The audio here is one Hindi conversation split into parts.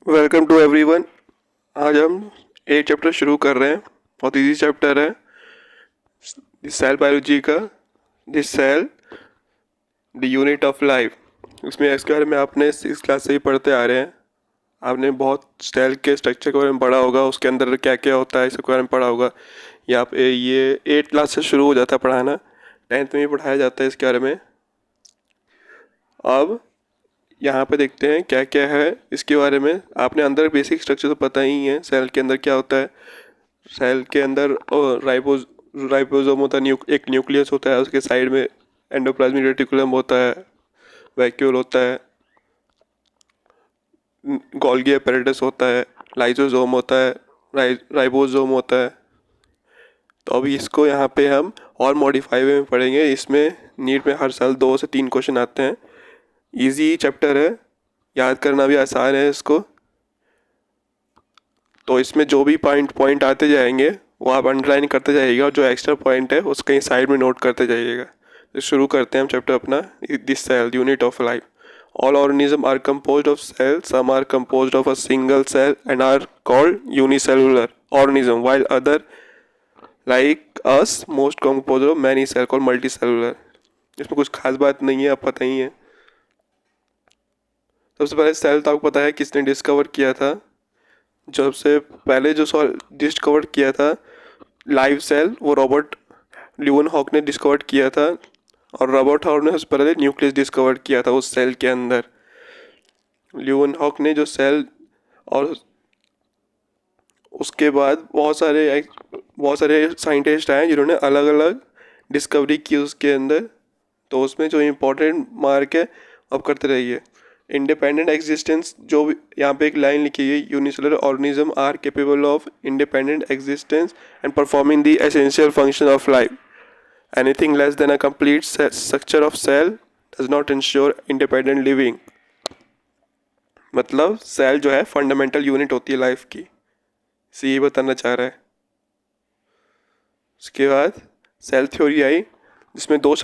Welcome to everyone. आज हम एक चैप्टर शुरू कर रहे हैं। बहुत इजी चैप्टर है सेल बायोलॉजी का। This cell the unit of life. इसमें इसके बारे में आपने 6 क्लास से ही पढ़ते आ रहे हैं। आपने बहुत सेल के स्ट्रक्चर के बारे में पढ़ा होगा, उसके अंदर क्या क्या होता है इसके बारे में पढ़ा होगा। ये 8 क्लास से शुरू हो जाता है पढ़ाना, 10th में ही पढ़ाया जाता है इसके बारे में। अब यहाँ पे देखते हैं क्या क्या है इसके बारे में। आपने अंदर बेसिक स्ट्रक्चर तो पता ही है, सेल के अंदर क्या होता है। सेल के अंदर राइबोसोम होता है, एक न्यूक्लियस होता है, उसके साइड में एंडोप्लाज्मिक रेटिकुलम होता है, वैक्यूल होता है, गोल्गी एपेरेटस होता है, लाइसोसोम होता है, राइबोसोम होता है। तो अभी इसको यहाँ पे हम और मॉडिफाई में पढ़ेंगे। इसमें नीट में हर साल 2 से 3 क्वेश्चन आते हैं। इजी चैप्टर है, याद करना भी आसान है इसको। तो इसमें जो भी पॉइंट आते जाएंगे वो आप अंडरलाइन करते जाइएगा, और जो एक्स्ट्रा पॉइंट है उसको कहीं साइड में नोट करते जाइएगा। तो शुरू करते हैं हम चैप्टर अपना। This cell unit of life. All organism are composed of cell, some are composed of a single cell and are called unicellular organism, while other like us most composed of many cell called multicellular. इसमें कुछ खास बात नहीं है, आप पता ही है। सबसे पहले सेल तो आपको पता है किसने डिस्कवर किया था। जब से पहले जो डिस्कवर किया था लाइव सेल, वो रॉबर्ट ल्यूवेनहॉक ने डिस्कवर किया था। और रॉबर्ट हॉक ने सबसे पहले न्यूक्लियस डिस्कवर किया था उस सेल के अंदर। ल्यूवेनहॉक ने जो सेल, और उसके बाद बहुत सारे साइंटिस्ट आए जिन्होंने अलग अलग डिस्कवरी की उसके अंदर। तो उसमें जो इम्पोर्टेंट मार्क है अब करते रहिए। इंडिपेंडेंट एग्जिस्टेंस, जो भी यहाँ पे एक लाइन लिखी है, unicellular organism are capable of independent existence and performing the essential function of life. Anything less than a complete structure of cell does not ensure independent living. मतलब सेल जो है फंडामेंटल यूनिट होती है लाइफ की, इसे ये बताना चाह रहा है। उसके बाद सेल थ्योरी आई, जिसमें तीन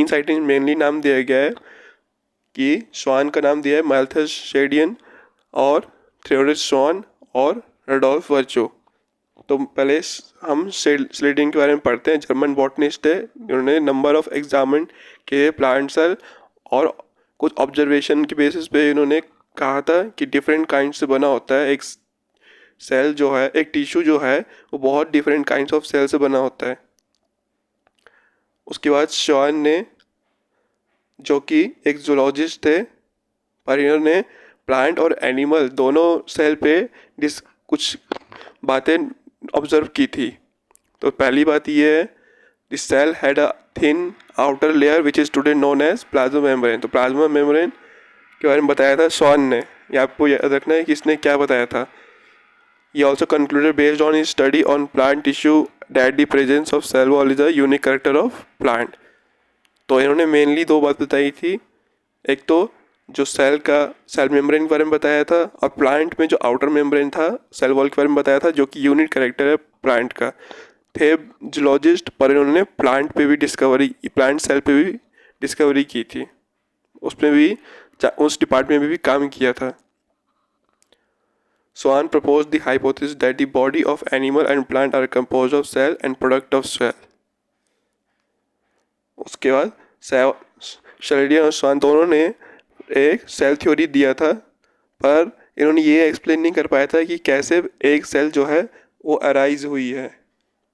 साइंटिस्ट मेनली नाम दिया गया है। कि स्वान का नाम दिया है मैल्थस शेडियन, और थ्योरिस स्वान, और रडोल्फ वर्चो। तो पहले हम स्लेडिंग के बारे में पढ़ते हैं। जर्मन बॉटनिस्ट है, उन्होंने नंबर ऑफ एग्जामिन के प्लांट सेल और कुछ ऑब्जर्वेशन के बेसिस पे इन्होंने कहा था कि डिफरेंट काइंड से बना होता है। एक सेल जो है, एक टिश्यू जो है, वो बहुत डिफरेंट काइंड्स ऑफ सेल से बना होता है। उसके बाद शॉन ने, जो कि एक जूलॉजिस्ट थे, पर इन्होंने प्लांट और एनिमल दोनों सेल पे कुछ बातें ऑब्जर्व की थी। तो पहली बात ये है, this cell had a thin outer layer which is today known as plasma membrane. तो प्लाज्मा मेम्ब्रेन के बारे में बताया था शॉन ने। ये आपको याद रखना है कि इसने क्या बताया था। He also concluded based on his study on plant tissue that the presence of cell wall is a unique character of plant. तो इन्होंने मेनली 2 बात बताई थी। एक तो जो सेल मेम्ब्रेन के बारे में बताया था, और प्लांट में जो आउटर मेम्ब्रेन था सेल वॉल के बारे में बताया था, जो कि यूनिक कैरेक्टर है प्लांट का। थे जूलॉजिस्ट, पर इन्होंने प्लांट सेल पे भी डिस्कवरी की थी। उसमें भी उस डिपार्टमेंट में भी काम किया था। Swan proposed the hypothesis that the body of animal and plant are composed of cell and product of cell. उसके बाद शेल्डियन और स्वान दोनों ने एक सेल थ्योरी दिया था, पर इन्होंने ये एक्सप्लेन नहीं कर पाया था कि कैसे एक सेल जो है वो अराइज हुई है।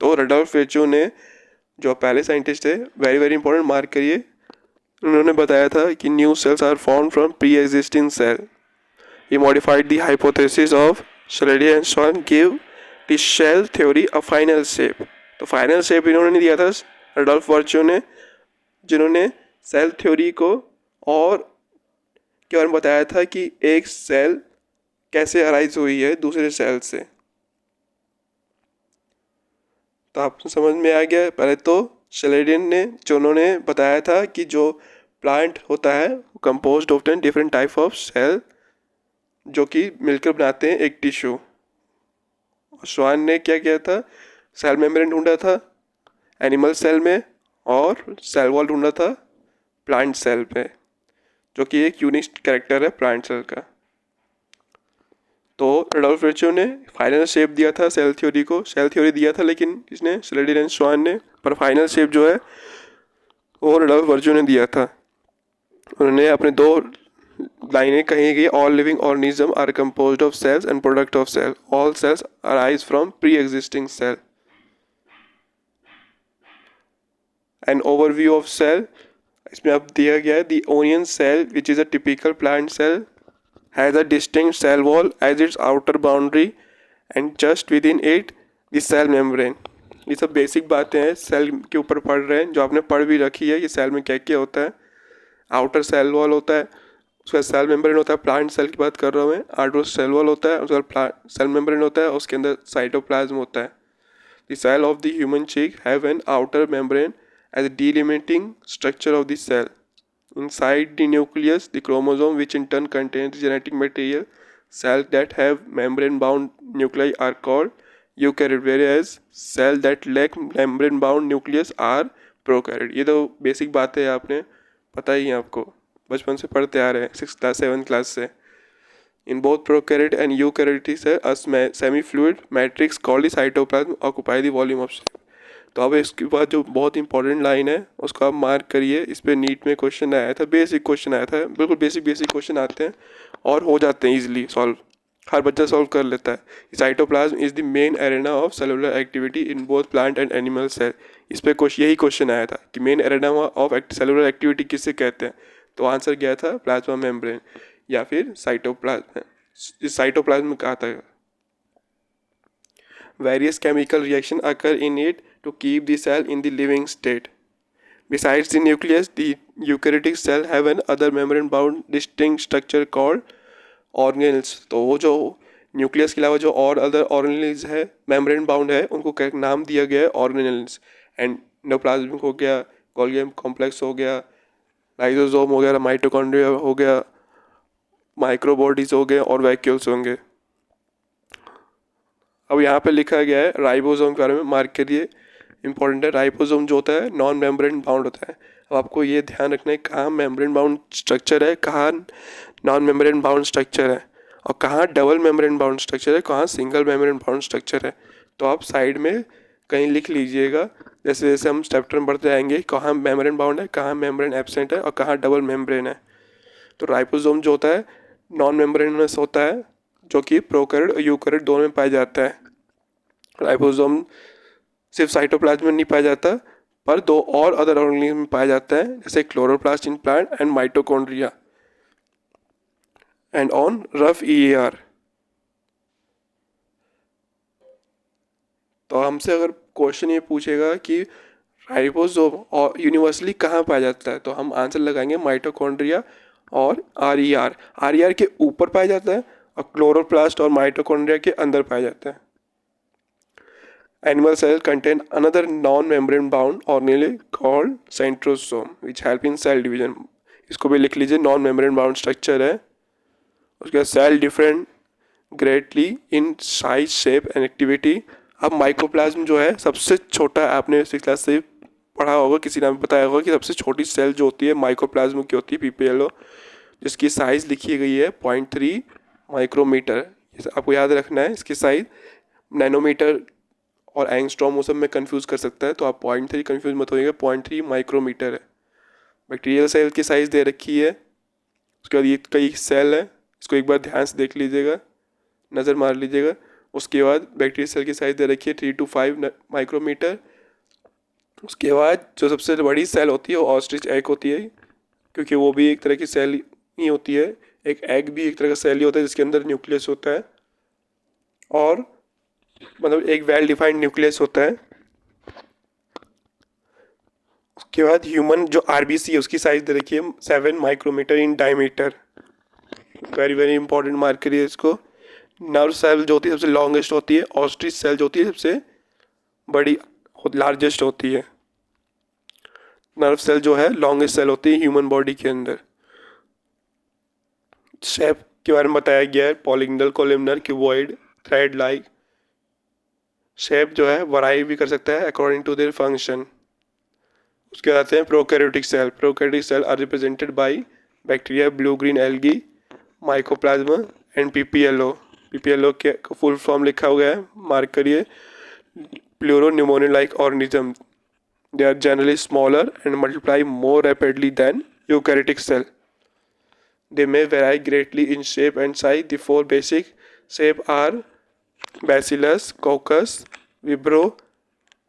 तो रडोल्फ वेचो ने, जो पहले साइंटिस्ट थे, वेरी वेरी इंपॉर्टेंट मार्क करिए, उन्होंने बताया था कि new cells are form from pre existing cell. He modified the hypothesis of Schleiden and Swan, gave the shell theory a final shape. तो फाइनल शेप इन्होंने दिया था रडोल्फ वर्चो ने, जिन्होंने सेल थ्योरी को और के बारे में बताया था कि एक सेल कैसे अराइज हुई है दूसरे सेल से। तो आपको समझ में आ गया। पहले तो शेलेडियन ने, जो उन्होंने बताया था कि जो प्लांट होता है वो composed of different type of cell, जो कि मिलकर बनाते हैं एक टिश्यू। स्वान ने क्या किया था, सेल मेम्ब्रेन ढूंढा था एनिमल सेल में, और सेल वॉल ढूंढा था प्लांट सेल पे, जो कि एक यूनिक कैरेक्टर है प्लांट सेल का। तो रडोल्फ वर्च्यू ने फाइनल शेप दिया था सेल थ्योरी को, सेल थ्योरी दिया था लेकिन इसने स्लेडिन एंड स्वान ने, पर फाइनल शेप जो है वो रडोल्फ वर्च्यू ने दिया था। उन्होंने अपने 2 लाइनें कही गई, all living organism are composed of cells and product of cell, all cells arise from pre existing cell. An overview of cell, इसमें अब दिया गया है the onion cell which is a typical plant cell has a distinct cell wall as its outer boundary and just within it the cell membrane। ये सब बेसिक बातें हैं, सेल के ऊपर पढ़ रहे हैं जो आपने पढ़ भी रखी है। ये सेल में क्या क्या होता है, आउटर सेल वॉल होता है, उसका सेल मेम्ब्रेन होता है, प्लांट सेल की बात कर रहा हूँ मैं, आउटर सेल वॉल होता है, उसका प्लांट सेल मेम्ब्रेन होता है, उसके अंदर साइटोप्लाज्म होता है। The cell of the human cheek have an outer membrane as delimiting structure of the cell. Inside the nucleus, the chromosome, which in turn contains genetic material, cells that have membrane-bound nuclei are called eukaryote, whereas cells that lack membrane-bound nucleus are prokaryote। ये तो बेसिक बात है, आपने पता ही है, आपको बचपन से पढ़ते आ रहे हैं 6th क्लास 7th क्लास से। In both prokaryote and eukaryote cells, a semi-fluid matrix called the cytoplasm occupy the volume of cell। तो अब इसके बाद जो बहुत इंपॉर्टेंट लाइन है उसको आप मार्क करिए, इस पर नीट में क्वेश्चन आया था, बेसिक क्वेश्चन आया था, बिल्कुल बेसिक क्वेश्चन आते हैं और हो जाते हैं इजीली सॉल्व, हर बच्चा सॉल्व कर लेता है। Cytoplasm is the main arena of cellular activity in both plant and animal cell. इस पर यही क्वेश्चन आया था कि main arena of cellular activity किससे कहते हैं, तो आंसर गया था प्लाज्मा मेम्ब्रेन या फिर साइटोप्लाज्म। इस साइटोप्लाज्म कहा था। Various chemical reactions occur in it to keep the cell in the living state. Besides the nucleus, the eukaryotic cell have an other membrane-bound distinct structure called organelles। तो वो जो न्यूक्लियस के अलावा जो और अदर ऑर्गेनेल्स है, मेम्ब्रेन बाउंड है, उनको क्या नाम दिया गया है, ऑर्गेनेल्स। एंडोप्लाज्मिक हो गया, गोल्गी कॉम्प्लेक्स हो गया, लाइसोसोम हो गया, माइटोकॉन्ड्रिया हो गया, माइक्रोबॉडीज हो गए और वैक्यूल्स होंगे। अब यहाँ पे लिखा गया है राइबोसोम के बारे में, मार्क करिए, इंपॉर्टेंट है। राइबोसोम जो होता है नॉन मेम्ब्रेन बाउंड होता है। अब आपको ये ध्यान रखना है कहाँ मेम्ब्रेन बाउंड स्ट्रक्चर है, कहाँ नॉन मेम्ब्रेन बाउंड स्ट्रक्चर है, और कहाँ डबल मेम्ब्रेन बाउंड स्ट्रक्चर है, कहाँ सिंगल मेम्ब्रेन बाउंड स्ट्रक्चर है। तो आप साइड में कहीं लिख लीजिएगा, जैसे जैसे हम चैप्टर में बढ़ते जाएंगे, कहाँ मेम्ब्रेन बाउंड है, कहाँ मेम्ब्रेन एब्सेंट है और कहाँ डबल मेम्ब्रेन है। तो राइबोसोम जो होता है नॉन मेम्ब्रेनस होता है, जो कि प्रोकैरियोट और यूकैरियोट दोनों में पाया जाता है। राइबोसोम सिर्फ साइटोप्लाज्म में नहीं पाया जाता, पर 2 और अदर ऑर्गेनिज्म में पाया जाता है, जैसे chloroplast in plant and mitochondria and on rough EAR. तो हमसे अगर क्वेश्चन ये पूछेगा कि राइबोसोम और यूनिवर्सली कहाँ पाया जाता है, तो हम आंसर लगाएंगे माइटोकॉन्ड्रिया और आरईआर। आरईआर के ऊपर पाया जाता है और क्लोरोप्लास्ट और माइटोकॉन्ड्रिया के अंदर पाया जाता है। Animal cells contain another non-membrane bound organelle called centrosome which help in cell division। इसको भी लिख लीजिए, नॉन मेम्ब्रेन बाउंड स्ट्रक्चर है। उसके बाद cell different greatly in size shape and activity. अब माइक्रोप्लाज्म जो है सबसे छोटा, आपने 6th क्लास से पढ़ा होगा, किसी ने बताया होगा कि सबसे छोटी सेल जो होती है माइक्रोप्लाज्म की होती है, पीपीएलओ, जिसकी साइज़ लिखी गई है 0.3 माइक्रोमीटर। आपको याद रखना है, इसकी साइज नैनोमीटर और एंगस्ट्रॉम वो सब में कंफ्यूज कर सकता है, तो आप 0.3 कंफ्यूज मत होइएगा, 0.3 माइक्रोमीटर है। बैक्टीरियल सेल की साइज़ दे रखी है। उसके बाद ये कई सेल है, इसको एक बार ध्यान से देख लीजिएगा, नज़र मार लीजिएगा। उसके बाद बैक्टीरियल सेल की साइज़ दे रखी है 3 to 5 माइक्रोमीटर। उसके बाद जो सबसे बड़ी सेल होती है वो ऑस्ट्रिच एग होती है, क्योंकि वो भी एक तरह की सेल ही होती है। एक एग भी एक तरह का सेल ही होता है जिसके अंदर न्यूक्लियस होता है, और मतलब एक वेल डिफाइंड न्यूक्लियस होता है। उसके बाद ह्यूमन जो आरबीसी है उसकी साइज दे रखी है 7 micrometre in diameter. Very very important, mark करिए इसको। नर्व सेल जो होती है सबसे लॉन्गेस्ट होती है, ऑस्ट्रिच सेल जो होती है सबसे बड़ी लार्जेस्ट होती है। नर्व सेल जो है लॉन्गेस्ट सेल होती है ह्यूमन बॉडी के अंदर। शेप के बारे में बताया गया है, पॉलिगनल, कोलिमनर, क्यूबॉइड, थ्रेड लाइक। शेप जो है वराई भी कर सकता है अकॉर्डिंग टू देयर फंक्शन। उसके बाद आते हैं prokaryotic cell. Prokaryotic cell are represented by bacteria, blue green algae, mycoplasma and PPLO. PPLO के फुल फॉर्म लिखा हुआ है, मार्क करिए। Pleuropneumonia like organism, they are generally smaller and multiply more rapidly than eukaryotic cell. They may vary greatly in shape and size. The four basic shape are Bacillus, Coccus, Vibrio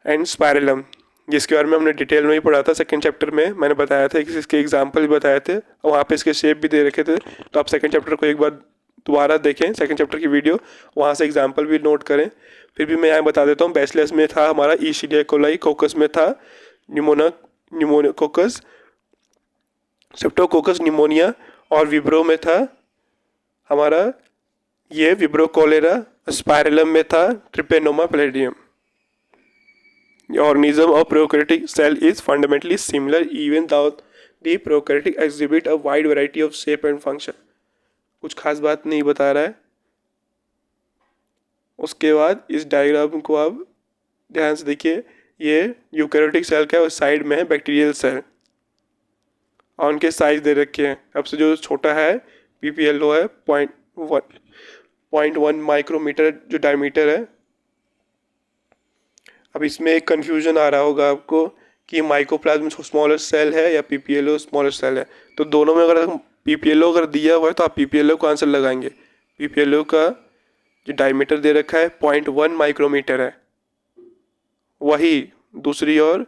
and Spirillum. जिसके बारे में हमने डिटेल में ही पढ़ा था सेकंड चैप्टर में, मैंने बताया था कि इसके एग्जाम्पल भी बताए थे और वहाँ पे इसके शेप भी दे रखे थे। तो आप सेकंड चैप्टर को एक बार दोबारा देखें, सेकंड चैप्टर की वीडियो, वहाँ से एग्जाम्पल भी नोट करें। फिर भी मैं यहाँ बता देता हूँ, बैसिलस में था हमारा ईशिलिया कोलाई, कोकस में था न्यूमोकोकस, स्ट्रेप्टोकोकस निमोनिया, और विब्रो में था हमारा ये विब्रो कोलेरा, स्पाइरलम में था ट्रिपेनोमा palladium. Organism of prokaryotic cell is fundamentally similar even though the prokaryotic exhibit a wide variety of shape and function. कुछ खास बात नहीं बता रहा है। उसके बाद इस डायग्राम को आप ध्यान से देखिए, ये यूकैरियोटिक सेल का साइड में है बैक्टीरियल सेल और उनके साइज दे रखे हैं। सबसे जो छोटा है PPLO है 0.1 माइक्रोमीटर जो डायमीटर है। अब इसमें एक कन्फ्यूजन आ रहा होगा आपको कि माइकोप्लाज्म स्मॉलर सेल है या PPLO स्मॉलर सेल है। तो दोनों में अगर PPLO अगर दिया हुआ है तो आप PPLO को आंसर लगाएंगे। PPLO का जो डायमीटर दे रखा है 0.1 माइक्रोमीटर है, वही दूसरी ओर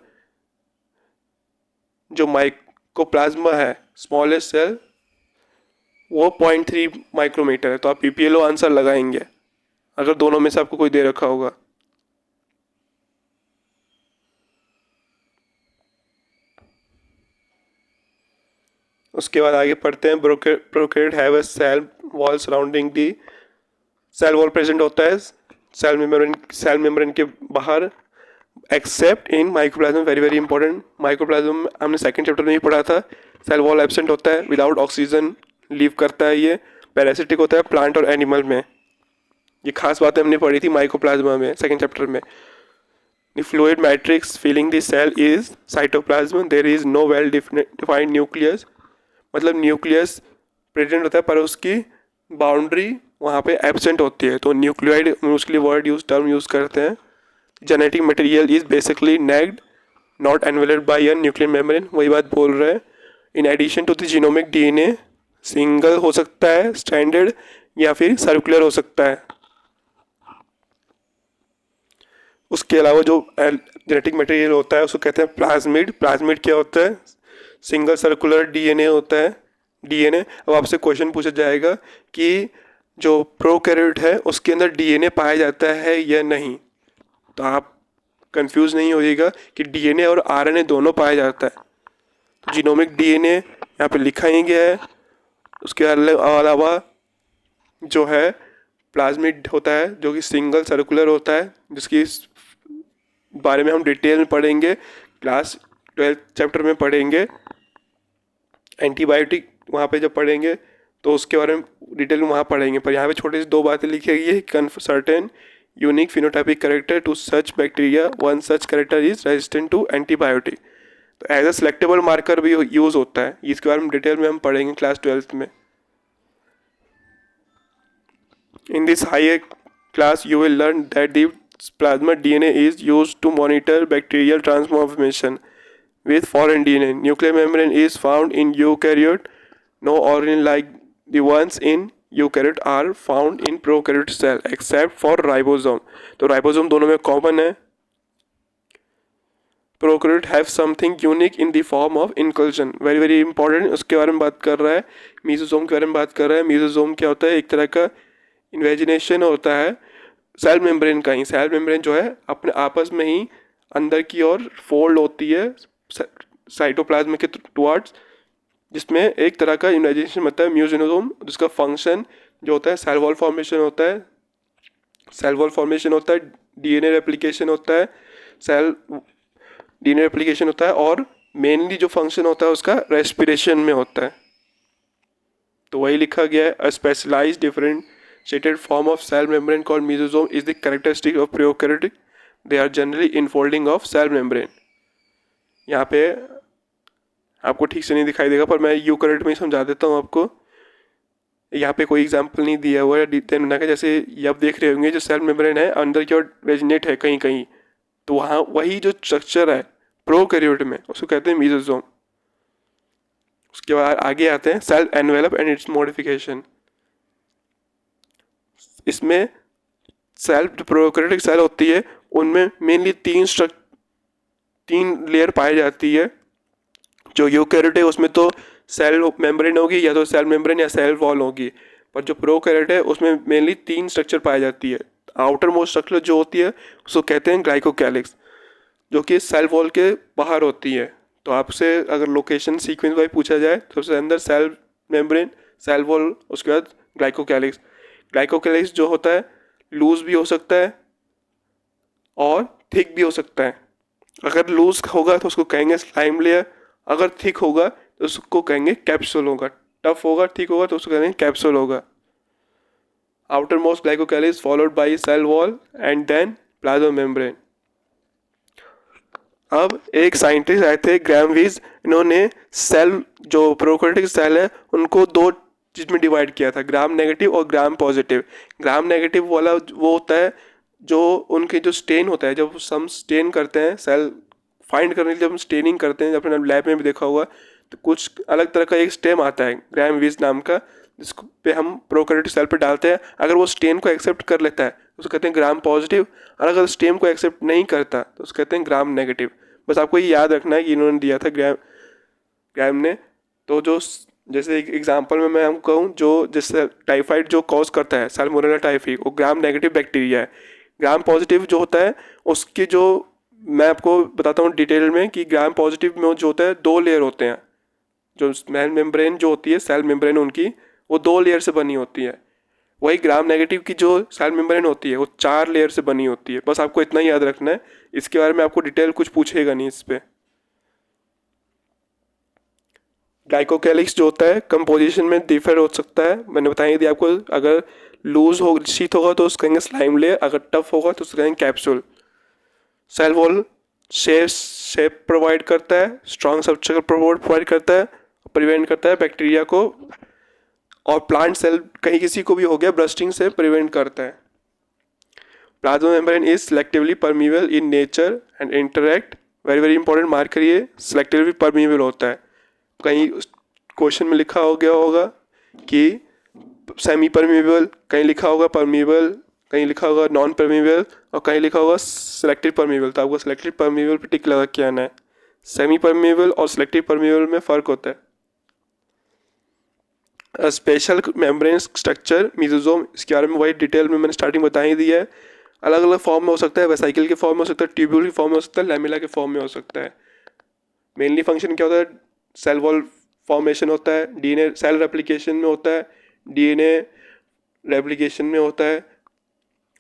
जो माइकोप्लाज्मा है स्मॉलर सेल वो 0.3 माइक्रोमीटर है। तो आप PPLO आंसर लगाएंगे अगर दोनों में से आपको कोई दे रखा होगा। उसके बाद आगे पढ़ते हैं। Prokaryote have a cell wall surrounding the, cell wall present होता है सेल मेम्ब्रेन के बाहर, except in mycoplasma. Very very important, mycoplasma हमने सेकंड चैप्टर में ही पढ़ा था। सेल वॉल एब्सेंट होता है, विदाउट ऑक्सीजन लीव करता है, ये पैरासिटिक होता है प्लांट और एनिमल में। ये खास बातें हमने पढ़ी थी माइक्रोप्लाज्मा में सेकंड चैप्टर में। The fluid matrix filling the cell is cytoplasm. There is no well defined nucleus. मतलब न्यूक्लियस प्रेजेंट होता है पर उसकी बाउंड्री वहाँ पे एब्सेंट होती है, तो न्यूक्लियोइड उसके लिए वर्ड टर्म यूज़ करते हैं। Genetic material is basically naked not enveloped by a nuclear membrane, वही बात बोल रहे हैं। In addition to the genomic DNA single हो सकता है, स्टैंडर्ड या फिर सर्कुलर हो सकता है। उसके अलावा जो जेनेटिक मटेरियल होता है उसको कहते हैं प्लाज्मिड। प्लाज्मिड क्या होता है? सिंगल सर्कुलर DNA होता है, DNA। अब आपसे क्वेश्चन पूछा जाएगा कि जो प्रोकैरियोट है उसके अंदर DNA पाया जाता है या नहीं, तो आप कंफ्यूज नहीं होइएगा कि DNA और RNA दोनों पाया जाता है। तो जीनोमिक DNA यहाँ पे लिखा ही गया है। उसके अलावा जो है प्लाज्मिड होता है जो कि सिंगल सर्कुलर होता है, जिसकी बारे में हम डिटेल में पढ़ेंगे, क्लास 12 चैप्टर में पढ़ेंगे। एंटीबायोटिक वहाँ पे जब पढ़ेंगे तो उसके बारे में डिटेल में वहाँ पढ़ेंगे, पर यहाँ पे छोटी सी दो बातें लिखी गई है। Certain unique phenotypic character to such bacteria, one such character is resistant to antibiotic. तो एज अ सिलेक्टेबल मार्कर भी यूज़ होता है, इसके बारे में डिटेल में हम पढ़ेंगे क्लास 12th में। In this higher class, you will learn that the plasma DNA is used to monitor bacterial transformation with foreign DNA. Nuclear membrane is found in eukaryote. No organ like the ones in eukaryote are found in prokaryote cell except for ribosome. तो ribosome दोनों में common है। Prokaryote have something unique in the form of inclusion. Very very important, उसके बारे में बात कर रहा है। Mesosome के बारे में बात कर रहा है। Mesosome क्या होता है? एक तरह का इन्वेजिनेशन होता है सेल मेम्ब्रेन का ही। सेल मेम्ब्रेन जो है अपने आपस में ही अंदर की ओर फोल्ड होती है साइटोप्लाज्म के टुवर्ड्स, जिसमें एक तरह का इन्वेजिनेशन होता है म्यूसिनोसोम, जिसका फंक्शन जो होता है सेल वॉल फॉर्मेशन होता है। सेल वॉल फॉर्मेशन होता है, DNA रेप्लिकेशन होता है, DNA रेप्लिकेशन होता है, और मेनली जो फंक्शन होता है उसका रेस्पिरेशन में होता है। तो वही लिखा गया है। अ specialised differentiated form of cell membrane called mesosome is the characteristic of prokaryotic. They are generally infolding of cell membrane. यहाँ पे आपको ठीक से नहीं दिखाई देगा पर मैं यूकैरियोट में ही समझा देता हूँ आपको। यहाँ पे कोई एग्जांपल नहीं दिया हुआ है डिटेल बना के, जैसे ये आप देख रहे होंगे जो सेल मेम्ब्रेन है अंदर की ओर वेजिनेट है कहीं कहीं, तो वहाँ वही जो स्ट्रक्चर है प्रोकैरियोट में उसको कहते हैं मेसोसोम। उसके बाद आगे आते हैं cell envelope and its modification. इसमें सेल जो प्रोकैरियोटिक सेल होती है उनमें मेनली तीन लेयर पाई जाती है। जो यूकैरियोट है उसमें तो सेल मेम्ब्रेन होगी, या तो सेल मेम्ब्रेन या सेल वॉल होगी, पर जो प्रोकैरियोट है उसमें मेनली तीन स्ट्रक्चर पाई जाती है। आउटर मोस्ट स्ट्रक्चर जो होती है उसको कहते हैं ग्लाइकोकैलिक्स, जो कि सेल वॉल के बाहर होती है। तो आपसे अगर लोकेशन सीक्वेंस वाइज पूछा जाए तो सबसे अंदर सेल मेम्ब्रेन, सेल वॉल, उसके बाद ग्लाइकोकैलिक्स। ग्लाइकोकैलिक्स जो होता है लूज भी हो सकता है और थिक भी हो सकता है। अगर लूज होगा तो उसको कहेंगे स्लाइम लेयर, अगर थिक होगा तो उसको कहेंगे कैप्सूल होगा। टफ होगा, थिक होगा तो उसको कहेंगे कैप्सूल होगा। Outermost glycocalyx followed by cell wall and then plasma membrane. अब एक साइंटिस्ट आए थे ग्राहम वीज, इन्होंने सेल जो प्रोकैरियोटिक सेल है उनको दो चीज में डिवाइड किया था, ग्राम नेगेटिव और ग्राम पॉजिटिव। ग्राम नेगेटिव वाला वो होता है जो उनके जो स्टेन होता है, जब हम स्टेन करते हैं सेल फाइंड करने के लिए, जब हम स्टेनिंग करते हैं, जब अपने लैब में भी देखा हुआ, तो कुछ अलग तरह का एक स्टेम आता है ग्राहम वीज नाम का, जिसको पे हम प्रोकैरियोटिक सेल पे डालते हैं। अगर वो स्टेन को एक्सेप्ट कर लेता है तो उसको कहते हैं ग्राम पॉजिटिव, और अगर स्टेम को एक्सेप्ट नहीं करता तो उसको कहते हैं ग्राम नेगेटिव। बस आपको ये याद रखना है कि इन्होंने दिया था ग्राहम ने। तो जो जैसे एक एग्जांपल में मैं आपको कहूँ, जो जैसे टाइफाइड जो कॉज करता है साल्मोनेला टाइफी, वो ग्राम नेगेटिव बैक्टीरिया है। ग्राम पॉजिटिव जो होता है उसकी जो मैं आपको बताता हूँ डिटेल में कि ग्राम पॉजिटिव में जो होता है दो लेयर होते हैं। जो सेल मेम्ब्रेन जो होती है, सेल मेम्ब्रेन उनकी वो दो लेयर से बनी होती है। वही ग्राम नेगेटिव की जो सेल मेम्ब्रेन होती है वो चार लेयर से बनी होती है। बस आपको इतना ही याद रखना है, इसके बारे में आपको डिटेल कुछ पूछेगा नहीं इस पर। ग्लाइकोकैलिक्स जो होता है कंपोजिशन में डिफर हो सकता है, मैंने बताया दिया आपको। अगर लूज हो शीत होगा तो उसको कहेंगे स्लाइम लेयर, अगर टफ होगा तो उसको कहेंगे capsule. Cell wall shape provide करता है, स्ट्रॉन्ग स्ट्रक्चर प्रोवाइड करता है, प्रिवेंट करता है बैक्टीरिया को, और प्लांट सेल कहीं किसी को भी हो गया ब्रस्टिंग से प्रिवेंट करता है। Plasma membrane is selectively permeable in nature and interact, very very important mark करिए, सेलेक्टिवली परमीबल होता है। कहीं क्वेश्चन में लिखा हो गया होगा कि सेमी परमीबल, कहीं लिखा होगा परमीबल, कहीं लिखा होगा नॉन परमीबल, और कहीं लिखा होगा सेलेक्टिव परमीबल। तो आपको सेलेक्टिव परमीबल पे टिक लगा के आना है। सेमी परमीबल और सेलेक्टिव परमीबल में फ़र्क होता है। स्पेशल मेम्ब्रेन स्ट्रक्चर मेसोसोम, इसके बारे में वही डिटेल में मैंने स्टार्टिंग बता ही दिया है। अलग अलग फॉर्म में हो सकता है, वेसाइकिल के फॉर्म में हो सकता है, ट्यूब्यूल के फॉर्म में हो सकता है, लैमेला के फॉर्म में हो सकता है। मेनली फंक्शन क्या होता है, सेल वॉल फॉर्मेशन होता है, डीएनए सेल रेप्लिकेशन में होता है, डीएनए रेप्लिकेशन में होता है,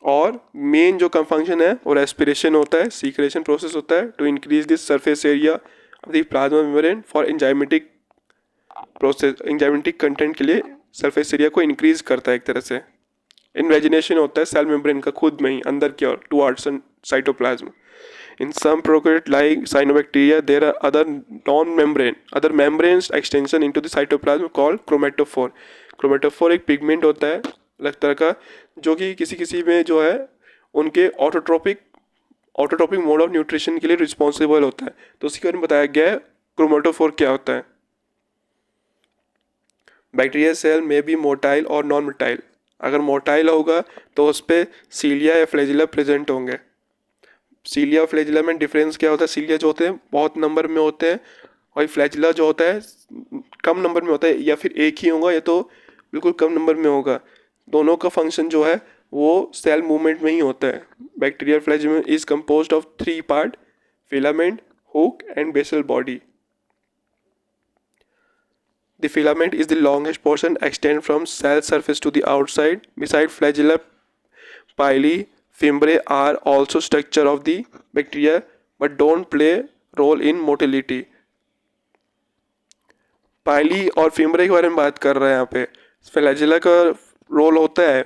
और मेन जो फंक्शन है वो रेस्पिरेशन होता है, सीक्रेशन प्रोसेस होता है to increase this surface area of the plasma membrane for enzymatic process. Enzymatic content के लिए सरफेस एरिया को इंक्रीज करता है एक तरह से। इन्वेजिनेशन होता है सेल मेम्ब्रेन का खुद में ही अंदर की ओर towards cytoplasm. In some prokaryote like cyanobacteria, there are other membranes extension into the cytoplasm called chromatophore. Chromatophore एक पिगमेंट होता है अलग तरह का, जो कि किसी किसी में जो है उनके ऑटोट्रोपिक मोड ऑफ न्यूट्रिशन के लिए रिस्पॉन्सिबल होता है। तो उसके बारे में बताया गया है क्रोमेटोफोर क्या होता है। बैक्टीरिया सेल में बी मोटाइल और नॉन मोटाइल। अगर मोटाइल होगा तो उस पर सीलिया या फ्लैजिला प्रेजेंट होंगे। सीलिया और फ्लैजिला में डिफरेंस क्या होता है, सीलिया जो होते हैं बहुत नंबर में होते हैं, और फ्लैजिला जो होता है कम नंबर में होता है, या फिर एक ही होगा या तो बिल्कुल कम नंबर में होगा। दोनों का फंक्शन जो है वो सेल मूवमेंट में ही होता है। Bacterial flagella is composed of 3 part, filament, hook and basal body. The filament is the longest portion extend from cell surface to the outside. Beside flagella, pili, fimbriae are also structure of the bacteria but don't play role in motility. पाइली और फिम्ब्रे के बारे में बात कर रहे हैं यहाँ पे। फ्लैजिला का रोल होता है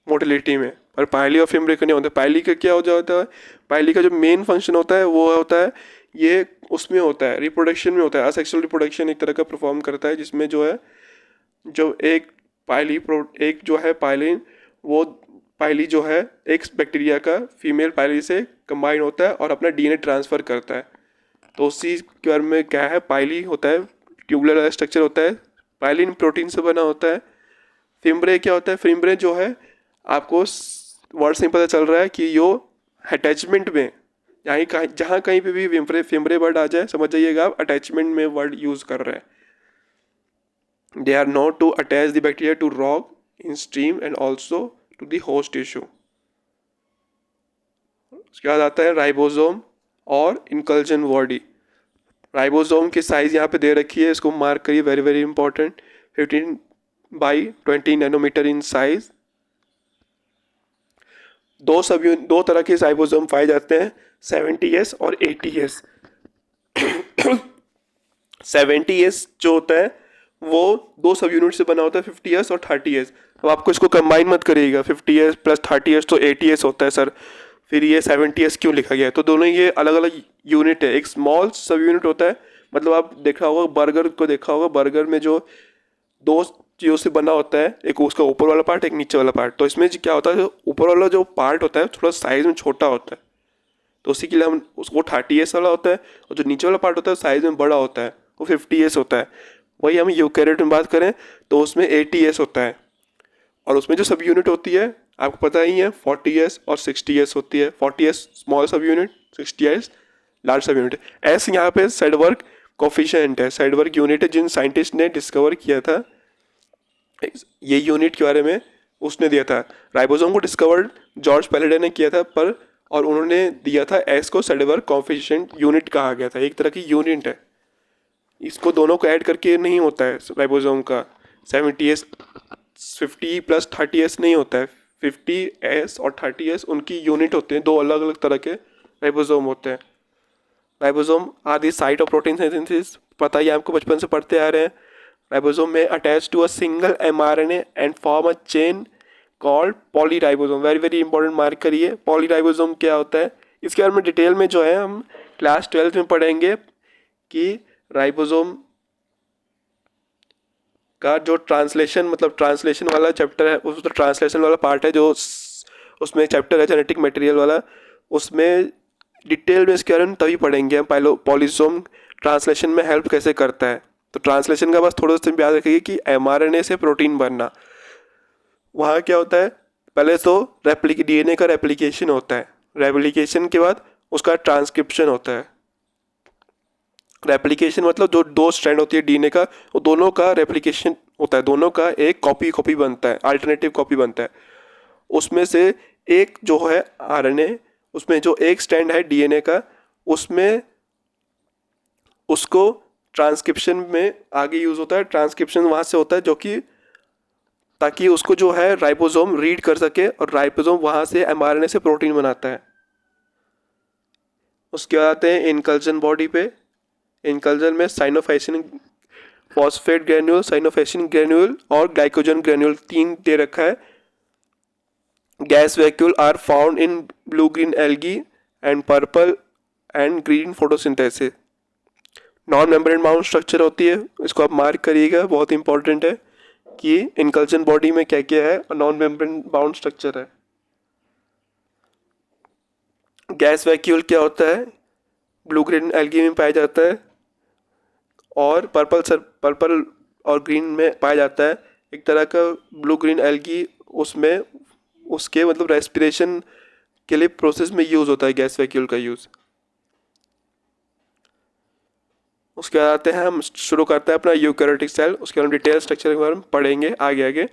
मोटिलिटी में, पर पाइली और फिम्ब्रे का नहीं होता। पाइली का क्या हो जाता है, पाइली का जो मेन फंक्शन होता है वो होता है ये उसमें होता है रिप्रोडक्शन में होता है। असेक्सुअल रिप्रोडक्शन एक तरह का परफॉर्म करता है, जिसमें जो है जो एक एक जो है पाइलिन, वो पाइली जो है एक बैक्टीरिया का फीमेल पाइली से कंबाइन होता है और अपना डीएनए ट्रांसफ़र करता है। तो उसी के बारे में क्या है, पाइली होता है, ट्यूबुलर स्ट्रक्चर होता है, पाइलिन प्रोटीन से बना होता है। फिम्ब्रे क्या होता है, फिम्ब्रे जो है आपको वर्ड से ही पता चल रहा है कि यो अटैचमेंट में जहाँ कहीं पे भी फिम्ब्रे वर्ड आ जाए समझ जाइएगा आप अटैचमेंट में वर्ड यूज़ कर रहे हैं। They are not to attach the bacteria to rock in stream and also to the host tissue. उसके बाद आता है राइबोसोम और इनकल्जन बॉडी। राइबोसोम की साइज़ यहाँ पे दे रखी है, इसको मार्क करिए, very very important. 15/20 nanometre in size. दो तरह के राइबोसोम पाए जाते हैं, 70S और 80S। 70S जो होता है वो दो सब यूनिट से बना होता है, 50S और 30S। अब आपको इसको कंबाइन मत करिएगा, 50S प्लस 30S तो 80S होता है सर, फिर ये 70S क्यों लिखा गया है? तो दोनों ये अलग अलग यूनिट है। एक स्मॉल सब यूनिट होता है, मतलब आप देखा होगा बर्गर को, देखा होगा बर्गर में जो दो चीज़ों से बना होता है, एक उसका ऊपर वाला पार्ट, एक नीचे वाला पार्ट। तो इसमें क्या होता है, जो ऊपर वाला जो पार्ट होता है थोड़ा साइज़ में छोटा होता है, तो उसी के लिए हम उसको 30S वाला होता है, और जो नीचे वाला पार्ट होता है साइज़ में बड़ा होता है, वो 50S होता है। वही हम यूकैरियोट में बात करें तो उसमें 80S होता है। और उसमें जो सब यूनिट होती है आपको पता ही है, 40S और 60S होती है। 40S स्मॉल सब यूनिट, 60S लार्ज सब यूनिट। एस यहाँ पे सेडवर्क कोफिशिएंट है, सेडवर्क यूनिट है जिन साइंटिस्ट ने डिस्कवर किया था ये यूनिट के बारे में, उसने दिया था। राइबोसोम को डिस्कवर्ड जॉर्ज पैलेडे ने किया था, पर और उन्होंने दिया था एस को सेडवर्क कोफिशिएंट यूनिट कहा गया था, एक तरह की यूनिट है। इसको दोनों को ऐड करके नहीं होता है राइबोसोम का 70S, 50 प्लस 30S नहीं होता है। 50S और 30S उनकी यूनिट होते हैं, दो अलग अलग तरह के राइबोसोम होते हैं। Ribosome are the site of protein synthesis, पता ही आपको, बचपन से पढ़ते आ रहे हैं। राइबोसोम में attach to a single mRNA and form a chain called polyribosome. Very very important, mark करिए। पॉलीराइबोसोम क्या होता है, इसके बारे में डिटेल में जो है हम क्लास 12th में पढ़ेंगे कि राइबोसोम का जो ट्रांसलेशन, मतलब ट्रांसलेशन वाला चैप्टर है, उस ट्रांसलेशन वाला पार्ट है जो उसमें चैप्टर है जेनेटिक मटेरियल वाला, उसमें डिटेल में इसके बारे में तभी पढ़ेंगे हम पॉलीसोम ट्रांसलेशन में हेल्प कैसे करता है। तो ट्रांसलेशन का बस थोड़ा सा याद रखिए कि mRNA से प्रोटीन बनना, वहाँ क्या होता है, पहले तो डीएनए का रेप्लिकेशन होता है, रेप्लिकेशन के बाद उसका ट्रांसक्रिप्शन होता है। रेप्लिकेशन मतलब जो दो स्ट्रैंड होती है डीएनए का, वो दोनों का रेप्लिकेशन होता है, दोनों का एक कॉपी बनता है, अल्टरनेटिव कॉपी बनता है। उसमें से एक जो है आरएनए, उसमें जो एक स्ट्रैंड है डीएनए का, उसमें उसको ट्रांसक्रिप्शन में आगे यूज़ होता है। ट्रांसक्रिप्शन वहाँ से होता है जो कि ताकि उसको जो है राइबोसोम रीड कर सके, और राइबोसोम वहाँ से mRNA से प्रोटीन बनाता है। उसके बाद आते हैं इनकल्जन बॉडी पे। इनकल्जन में cyanophycin phosphate granule, cyanophycin granule और ग्लाइकोजन ग्रेन्यूल तीन दे रखा है। Gas vacuole are found in blue green algae and purple and green photosynthesis. Non membrane bound structure होती है, इसको आप मार्क करिएगा, बहुत इंपॉर्टेंट है कि इनकल्जन बॉडी में क्या क्या है और नॉन मेम्ब्रेन बाउंड स्ट्रक्चर है। गैस वैक्यूल क्या होता है, ब्लू ग्रीन एल्गी में पाया जाता है, और पर्पल और ग्रीन में पाया जाता है। एक तरह का ब्लू ग्रीन एल्गी, उसमें उसके मतलब रेस्पिरेशन के लिए प्रोसेस में यूज़ होता है गैस वैक्यूल का यूज़। उसके बाद आते हैं, हम शुरू करते हैं अपना यूकैरियोटिक सेल, उसके हम डिटेल स्ट्रक्चर के बारे में पढ़ेंगे आगे आगे।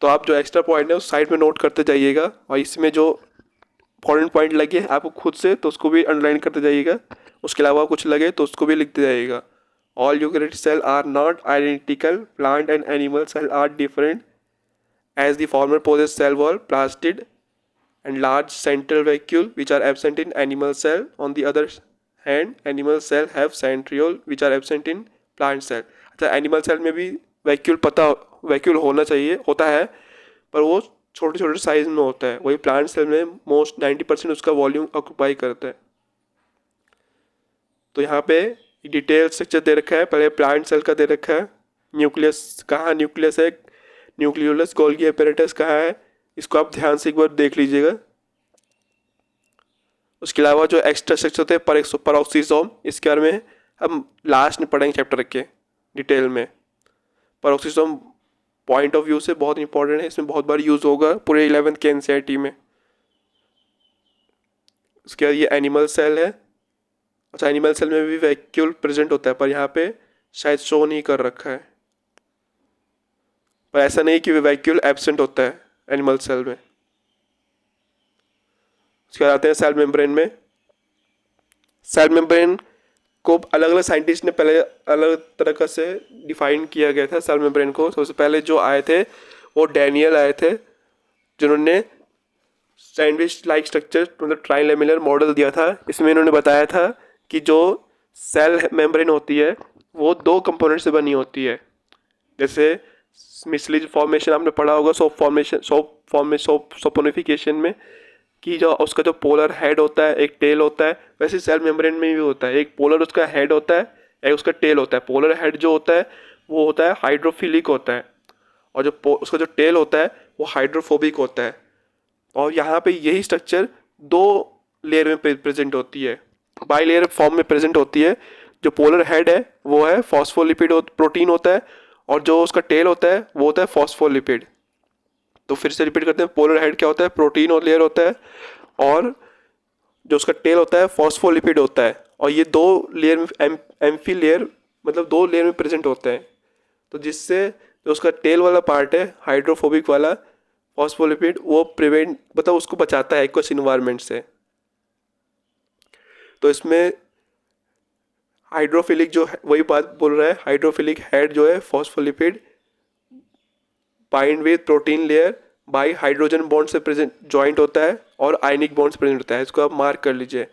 तो आप जो एक्स्ट्रा पॉइंट है उस साइड में नोट करते जाइएगा, और इसमें जो इंपॉर्टेंट पॉइंट लगे आपको खुद से तो उसको भी अंडरलाइन करते जाइएगा, उसके अलावा कुछ लगे तो उसको भी लिखते जाइएगा। All eukaryotic cell are not identical, plant and animal cell are different as the former possess cell wall, plastid and large central vacuole which are absent in animal cell. On the other hand, animal cell have centriole which are absent in plant cell. अच्छा, एनिमल सेल में भी वैक्यूल होना चाहिए, होता है, पर वो छोटे छोटे साइज में होता है। वही प्लांट सेल में मोस्ट 90% उसका वॉल्यूम ऑक्यूपाई करता है। तो यहाँ पे डिटेल स्ट्रक्चर दे रखा है, पहले प्लांट सेल का दे रखा है। न्यूक्लियस, कहाँ न्यूक्लियस है, न्यूक्लियोलस गोल्गी एपेरेटस कहाँ है, इसको आप ध्यान से एक बार देख लीजिएगा। उसके अलावा जो एक्स्ट्रा स्ट्रक्चर होते हैं पेरोक्सिसोम, इसके बारे में हम लास्ट में पढ़ेंगे चैप्टर रख के डिटेल में। पेरोक्सिसोम पॉइंट ऑफ व्यू से बहुत इंपॉर्टेंट है, इसमें बहुत बार यूज़ होगा पूरे 11th के एनसीईआरटी में। उसके बाद ये एनिमल सेल है। अच्छा, एनिमल सेल में भी वैक्यूल प्रेजेंट होता है, पर यहाँ पे शायद शो नहीं कर रखा है, पर ऐसा नहीं कि वैक्यूल एब्सेंट होता है एनिमल सेल में। उसके बाद आते हैं सेल मेम्ब्रेन में। सेल मेम्ब्रेन को अलग अलग साइंटिस्ट ने पहले अलग तरीक़ा से डिफाइन किया गया था सेल मेम्ब्रेन को। सबसे पहले जो आए थे वो डैनियल आए थे, जिन्होंने सैंडविच लाइक स्ट्रक्चर मतलब ट्राइलेमिनर मॉडल दिया था। इसमें इन्होंने बताया था कि जो सेल मेम्ब्रेन होती है वो 2 कंपोनेंट से बनी होती है। जैसे मिसलीज फॉर्मेशन आपने पढ़ा होगा, सोपोनिफिकेशन में, कि जो उसका जो पोलर हेड होता है एक टेल होता है, वैसे सेल मेम्ब्रेन में भी होता है। एक पोलर उसका हेड होता है, एक उसका टेल होता है। पोलर हेड जो होता है वो होता है हाइड्रोफिलिक होता है, और जो उसका जो टेल होता है वो हाइड्रोफोबिक होता है। और यहाँ पे यही स्ट्रक्चर 2 लेयर में प्रेजेंट होती है, बाई लेयर फॉर्म में प्रेजेंट होती है। जो पोलर हेड है वो है फॉस्फोलिपिड प्रोटीन होता है, और जो उसका टेल होता है वो होता है फॉस्फोलिपिड। तो फिर से रिपीट करते हैं, पोलर हेड क्या होता है, प्रोटीन और लेयर होता है, और जो उसका टेल होता है फॉस्फोलिपिड होता है। और ये 2 लेयर में एम्फी लेयर मतलब 2 लेयर में प्रेजेंट होते हैं। तो जिससे जो उसका टेल वाला पार्ट है हाइड्रोफोबिक वाला फॉस्फोलिपिड, वो प्रिवेंट मतलब उसको बचाता है एक्वस इन्वायरमेंट से। तो इसमें हाइड्रोफिलिक जो है वही बात बोल रहा है, हाइड्रोफिलिक हेड जो है phospholipid bind with protein layer by hydrogen bond से प्रेजेंट जॉइंट होता है, और आयनिक बॉन्ड से प्रेजेंट होता है। इसको आप मार्क कर लीजिए।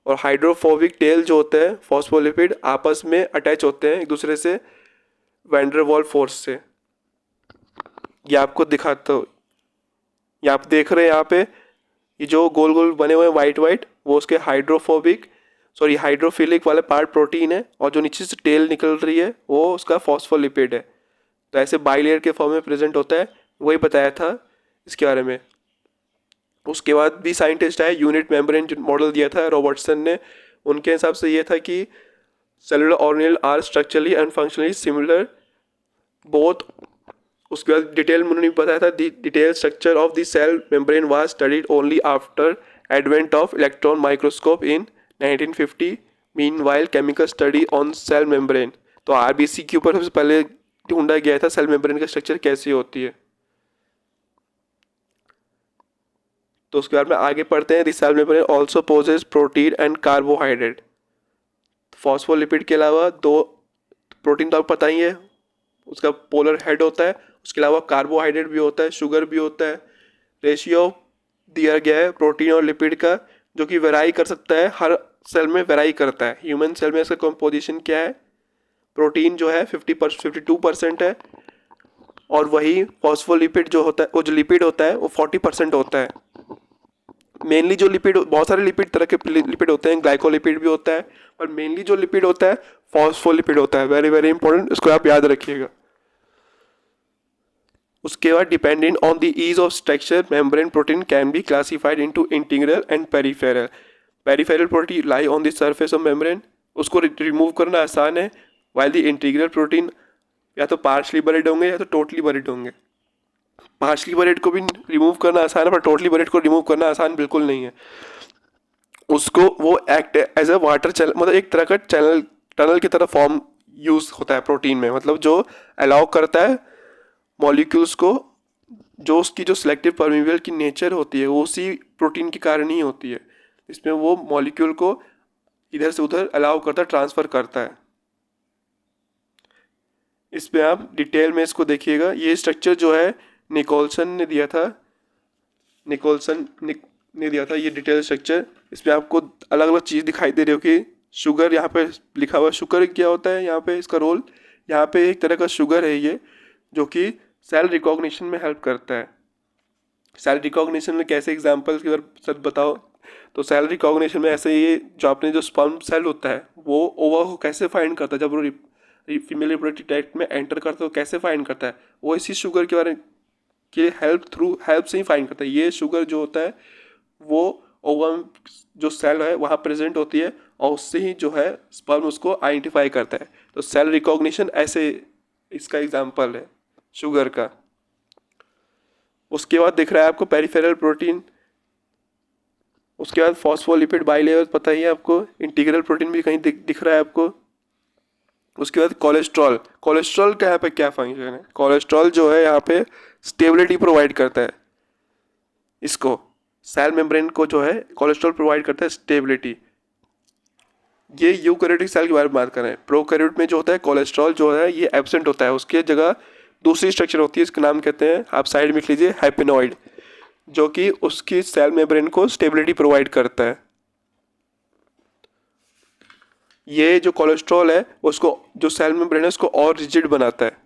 और हाइड्रोफोबिक टेल जो होता है फॉस्फोलिपिड आपस में अटैच होते हैं एक दूसरे से वैन डर वाल फोर्स से। ये आपको दिखाता हूँ, ये आप देख रहे हैं यहाँ पे, ये जो गोल गोल बने हुए हैं वाइट वाइट, वो उसके हाइड्रोफिलिक वाला पार्ट प्रोटीन है, और जो नीचे से टेल निकल रही है वो उसका फॉस्फोलिपिड है। तो ऐसे बाइलेयर के फॉर्म में प्रेजेंट होता है, वही बताया था इसके बारे में। उसके बाद भी साइंटिस्ट आए, यूनिट मेम्ब्रेन जो मॉडल दिया था रॉबर्टसन ने, उनके हिसाब से ये था कि cellular organelle are structurally and functionally similar both. उसके बाद डिटेल में उन्होंने बताया था detail structure of the cell membrane was studied only after advent of electron microscope in 1950। Meanwhile chemical study on cell membrane, तो आरबीसी के ऊपर सबसे पहले ढूंढा गया था सेल मेम्ब्रेन का स्ट्रक्चर कैसी होती है। तो उसके बाद में आगे पढ़ते हैं, the cell membrane also possess protein and carbohydrate. Phospholipid के अलावा 2 प्रोटीन तो आपको पता ही है, उसका पोलर हेड होता है, उसके अलावा कार्बोहाइड्रेट भी होता है, शुगर भी होता है। रेशियो दिया गया है प्रोटीन और लिपिड का, जो कि वेराई कर सकता है, हर सेल में वेराई करता है। ह्यूमन सेल में इसका कंपोजिशन क्या है, प्रोटीन जो है 52% है, और वही फॉस्फोलिपिड जो होता है, वो जो लिपिड होता है वो 40% होता है। मेनली जो लिपिड, बहुत सारे लिपिड तरह के लिपिड होते हैं, ग्लाइकोलिपिड भी होता है, पर मेनली जो लिपिड होता है फॉस्फोलिपिड होता है। वेरी वेरी इंपॉर्टेंट, इसको आप याद रखिएगा। उसके बाद dependent on the ease of structure membrane protein can be classified into integral and peripheral. Peripheral protein lie on the surface of membrane, उसको रिमूव करना आसान है, वाइल द इंटीग्रल प्रोटीन या तो पार्शली बरीड होंगे या तो टोटली बरीड होंगे। पार्शली बरीड को भी रिमूव करना आसान है, पर टोटली बरीड को रिमूव करना आसान बिल्कुल नहीं है। उसको वो act as a water channel, मतलब एक तरह का टनल की तरह फॉर्म यूज होता है प्रोटीन में, मतलब जो अलाउ करता है मॉलिक्यूल्स को, जो उसकी जो सिलेक्टिव परमिबल की नेचर होती है वो उसी प्रोटीन के कारण ही होती है। इसमें वो मॉलिक्यूल को इधर से उधर अलाउ करता है, ट्रांसफ़र करता है। इसमें आप डिटेल में इसको देखिएगा। ये स्ट्रक्चर जो है निकोलसन ने दिया था, ने दिया था ये डिटेल स्ट्रक्चर। इसमें आपको अलग अलग चीज़ दिखाई दे रही होगी। शुगर यहाँ पे लिखा हुआ है, शुगर क्या होता है यहाँ पे, इसका रोल, यहाँ पे एक तरह का शुगर है ये, जो कि सेल रिकॉग्निशन में हेल्प करता है। सेल रिकॉग्निशन में कैसे एग्जांपल्स की अगर सब बताओ, तो सेल रिकॉग्निशन में ऐसे ये जो आपने जो स्पर्म सेल होता है वो ओवा को कैसे फाइंड करता है, जब वो फीमेल रिप्रोडक्टिव ट्रैक्ट में एंटर करता है तो कैसे फाइंड करता है, वो इसी शुगर के बारे के हेल्प से ही फाइंड करता है। ये शुगर जो होता है वो ओवम जो सेल है वहाँ प्रेजेंट होती है और उससे ही जो है स्पर्म उसको आइडेंटिफाई करता है। तो सेल रिकॉग्निशन ऐसे इसका एग्जाम्पल है शुगर का। उसके बाद दिख रहा है आपको पेरिफेरल प्रोटीन, उसके बाद फॉस्फोलिपिड बाइलेयर पता ही है आपको, इंटीग्रल प्रोटीन भी कहीं दिख रहा है आपको। उसके बाद कोलेस्ट्रॉल, कोलेस्ट्रॉल का यहाँ पे क्या फंक्शन है, कोलेस्ट्रॉल जो है यहाँ पे स्टेबिलिटी प्रोवाइड करता है, इसको सेल मेम्ब्रेन को जो है कोलेस्ट्रॉल प्रोवाइड करता है स्टेबिलिटी। ये यूकैरियोटिक सेल के बारे में बात कर रहे हैं। प्रोकैरियोट में जो होता है कोलेस्ट्रॉल जो है ये एब्सेंट होता है, उसके जगह दूसरी स्ट्रक्चर होती है, इसका नाम कहते हैं, आप साइड में लिख लीजिए, हैपेनॉइड, जो कि उसकी सेल मेम्ब्रेन को स्टेबिलिटी प्रोवाइड करता है। ये जो कोलेस्ट्रॉल है उसको जो सेल मेम्ब्रेन है उसको और रिजिड बनाता है,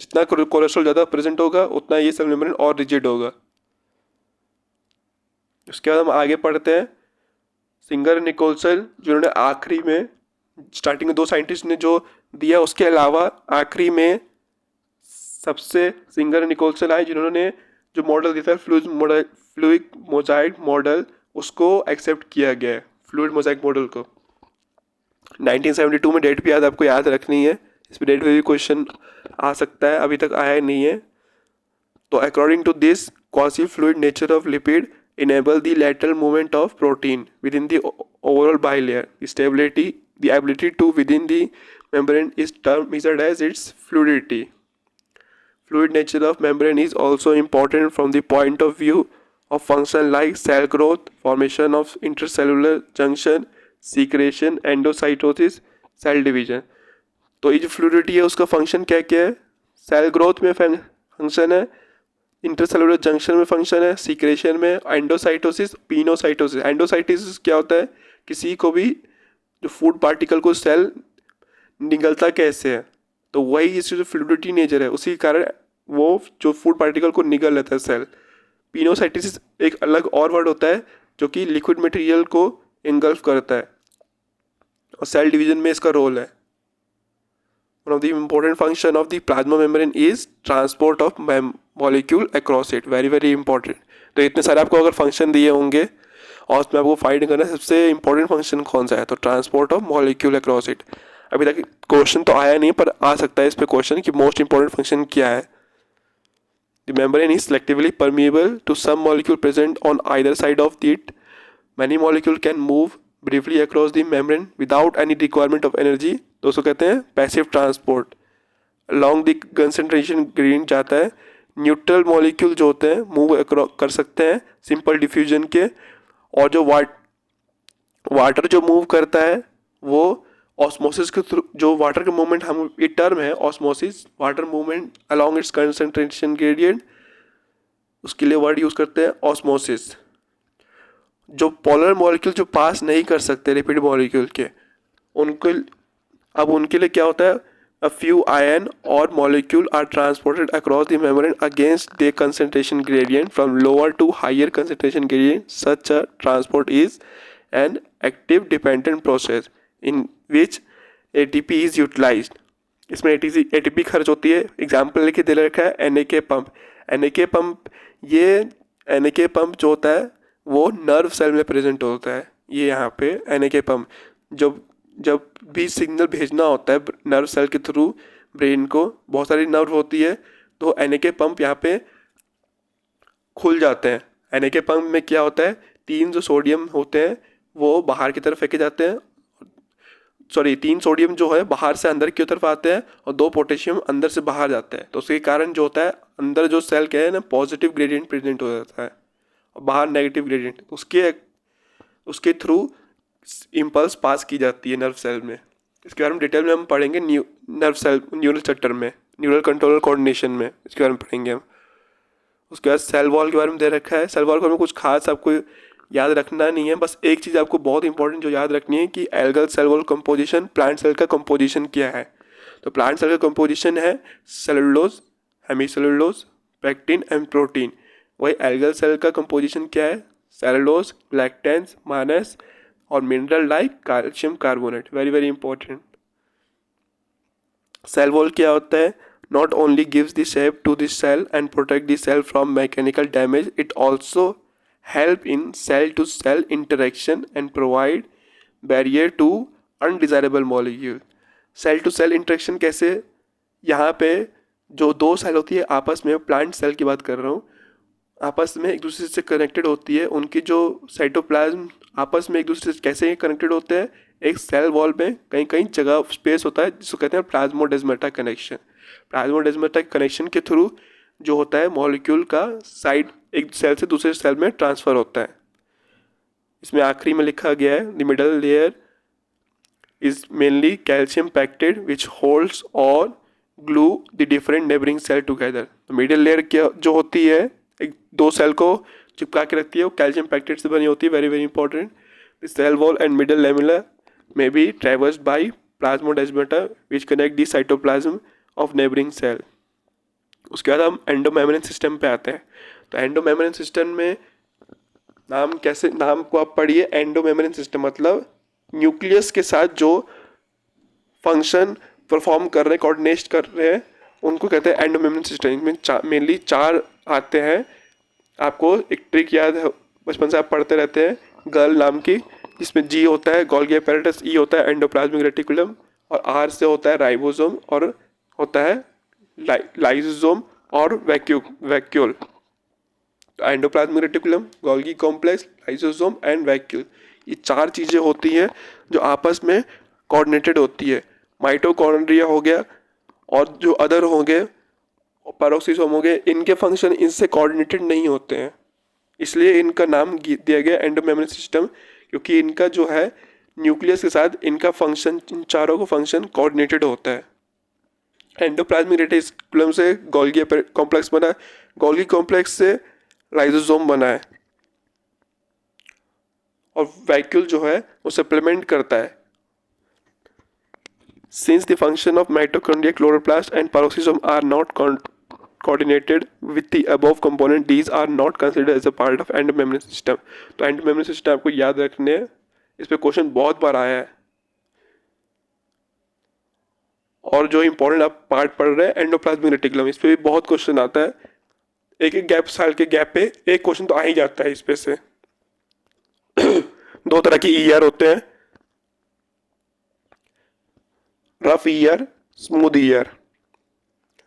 जितना कोलेस्ट्रॉल ज़्यादा प्रेजेंट होगा उतना ये सेल मेम्ब्रेन और रिजिड होगा। उसके बाद हम आगे पढ़ते हैं सिंगर निकोलसन, जिन्होंने आखिरी में स्टार्टिंग में दो साइंटिस्ट ने जो दिया, उसके अलावा आखिरी में सबसे सिंगर निकोलसन आए जिन्होंने जो मॉडल दिया था फ्लूइड मोजाइक मॉडल, उसको एक्सेप्ट किया गया है, फ्लूइड मोजाइक मॉडल को। 1972 में डेट भी आपको याद रखनी है, इस डेट पे भी क्वेश्चन आ सकता है, अभी तक आया नहीं है। तो according to this quasi fluid nature of lipid enable the lateral movement of protein within the overall bilayer. The stability, the ability to within the membrane is measured as its fluidity. Fluid nature of membrane is also important from the point of view of function like cell growth, formation of intercellular junction, secretion, endocytosis, cell division. तो ये जो फ्लूइडिटी है उसका फंक्शन क्या क्या है, सेल ग्रोथ में फंक्शन है, इंटरसेलुलर जंक्शन में फंक्शन है, सीक्रेशन में, एंडोसाइटोसिस, पिनोसाइटोसिस। एंडोसाइटोसिस क्या होता है, किसी को भी जो फूड पार्टिकल को सेल निगलता कैसे है, तो वही इसकी जो फ्लूइडिटी नेचर है उसी कारण वो जो फूड पार्टिकल को निगल लेता है सेल। पिनोसाइटोसिस एक अलग और वर्ड होता है जो कि लिक्विड मटेरियल को इंगल्फ करता है और सेल डिवीजन में इसका रोल है। One of the important function of the plasma membrane is transport of molecule across it, very very important। तो इतने सारे आपको अगर फंक्शन दिए होंगे और उसमें आपको फाइंड करना है सबसे इंपॉर्टेंट फंक्शन कौन सा है, तो transport of molecule across it. अभी तक क्वेश्चन तो आया नहीं पर आ सकता है इस पे क्वेश्चन कि मोस्ट इंपॉर्टेंट फंक्शन क्या है। The membrane is selectively permeable to some molecule present on either side of it. Many molecule can move briefly across the membrane without any requirement of energy, तो उसको कहते हैं passive transport. Long the concentration gradient जाता है, न्यूट्रल मॉलिक्यूल जो होते हैं मूव कर सकते हैं सिंपल डिफ्यूजन के, और जो वाटर जो मूव करता है वो ऑस्मोसिस के थ्रू, जो वाटर का मूवमेंट हम ये टर्म है osmosis, water movement along its concentration gradient, उसके लिए वर्ड यूज़ करते हैं ऑस्मोसिस। जो पोलर मॉलिक्यूल जो पास नहीं कर सकते लिपिड मॉलिक्यूल के, उनके लिए क्या होता है, a few ion or molecule are transported across the membrane against their concentration gradient from lower to higher concentration gradient. Such a transport is an active dependent process in which ATP is utilized. इसमें ATP खर्च होती है। एग्जाम्पल लेके दे रखा है NAK पंप। NAK पंप, ये NAK पंप जो होता है वो नर्व सेल में प्रेजेंट होता है। ये यहाँ पे NAK पंप जब भी सिग्नल भेजना होता है नर्व सेल के थ्रू ब्रेन को, बहुत सारी नर्व होती है, तो NAK पंप यहाँ पे खुल जाते हैं। NAK पंप में क्या होता है, 3 जो सोडियम होते हैं वो बाहर की तरफ फेंके जाते हैं, 3 सोडियम जो है बाहर से अंदर की तरफ आते हैं और 2 पोटेशियम अंदर से बाहर जाते हैं। तो उसके कारण जो होता है अंदर जो सेल क्या है ना पॉजिटिव ग्रेडियंट प्रेजेंट हो जाता है और बाहर नेगेटिव ग्रेडियंट, उसके थ्रू इम्पल्स पास की जाती है नर्व सेल में। इसके बारे में डिटेल में हम पढ़ेंगे नर्व सेल न्यूरल चैप्टर में, न्यूरल कंट्रोल कोऑर्डिनेशन में इसके बारे में पढ़ेंगे हम। उसके बाद सेल वॉल के बारे में दे रखा है। सेल वॉल को हमें कुछ खास आपको याद रखना नहीं है, बस एक चीज़ आपको बहुत इंपॉर्टेंट जो याद रखनी है कि algal cell wall composition, plant cell का कंपोजिशन क्या है। तो प्लांट सेल का कंपोजिशन है cellulose, hemicellulose, pectin and protein. वही एल्गल सेल का कंपोजिशन क्या है, सेलुलोज, लैक्टेंस, मानस और mineral like calcium carbonate, very very important. Cell wall क्या होता है? Not only gives the shape to the cell and protect the cell from mechanical damage, it also help in cell to cell interaction and provide barrier to undesirable molecule. Cell to cell interaction कैसे? यहाँ पे जो दो सेल होती है आपस में, प्लांट सेल की बात कर रहा हूँ, आपस में एक दूसरे से कनेक्टेड होती है। उनकी जो साइटोप्लाज्म आपस में एक दूसरे से कैसे कनेक्टेड होते हैं? एक सेल वॉल में कहीं कहीं जगह स्पेस होता है जिसको कहते हैं प्लाज्मोडेस्माटा कनेक्शन। प्लाज्मोडेस्माटा कनेक्शन के थ्रू जो होता है मॉलिक्यूल का साइड एक सेल से दूसरे सेल में ट्रांसफ़र होता है। इसमें आखिरी में लिखा गया है the middle layer is mainly calcium pectate which holds और glue the different neighbouring cell together. तो मिडल लेयर क्या जो होती है एक दो सेल को चिपका के रखती है, वो कैल्शियम पैक्टेड से बनी होती है। Very very important. The cell wall and middle lamella may be traversed by plasmodesmata which connect the cytoplasm of neighbouring cell. उसके बाद हम एंडोमेम्ब्रेन सिस्टम पे आते हैं। तो एंडोमेम्ब्रेन सिस्टम में नाम को आप पढ़िए। एंडोमेम्ब्रेन सिस्टम मतलब न्यूक्लियस के साथ जो फंक्शन परफॉर्म कर रहे हैं, कोऑर्डिनेट कर रहे हैं, उनको कहते हैं एंडोमेम्ब्रेन सिस्टम। इनमें मेनली 4 आते हैं। आपको एक ट्रिक याद है, बचपन से आप पढ़ते रहते हैं, गर्ल नाम की, जिसमें जी होता है गोल्गी एपेरेटस, ई होता है एंडोप्लाज्मिक रेटिकुलम, और आर से होता है राइबोसोम, और होता है लाइसोसोम और vacuole. Endoplasmic reticulum, Golgi complex, lysosome and vacuole, ये 4 चीज़ें होती हैं जो आपस में कोऑर्डिनेटेड होती है। माइटोकॉन्ड्रिया हो गया और जो अदर होंगे पैरोक्सिसोम हो गए, इनके फंक्शन इनसे कोऑर्डिनेटेड नहीं होते हैं, इसलिए इनका नाम दिया गया एंडोमेम्ब्रेन सिस्टम, क्योंकि इनका जो है न्यूक्लियस के साथ इनका फंक्शन, इन चारों का फंक्शन कोऑर्डिनेटेड होता है। एंडोप्लाज्मिक रेटिकुलम से गोल्गी कॉम्प्लेक्स बना है, गोल्गी कॉम्प्लेक्स से लाइसोसोम बना है, और वैक्यूल जो है वो सप्लीमेंट करता है। Since the function of mitochondria, chloroplast and peroxisome are not coordinated with the above component, these are not considered as a part of endomembrane system। तो endomembrane system आपको याद रखने हैं, इस पे क्वेश्चन बहुत बार आया है। और जो इंपॉर्टेंट आप पार्ट पढ़ रहे हैं एंडोप्लाज्मिक रेटिकुलम, इस पे भी बहुत क्वेश्चन आता है। एक साल के गैप पे एक क्वेश्चन तो आ ही जाता है इस पे से। 2 तरह की ईआर होते हैं, rough year, smooth year.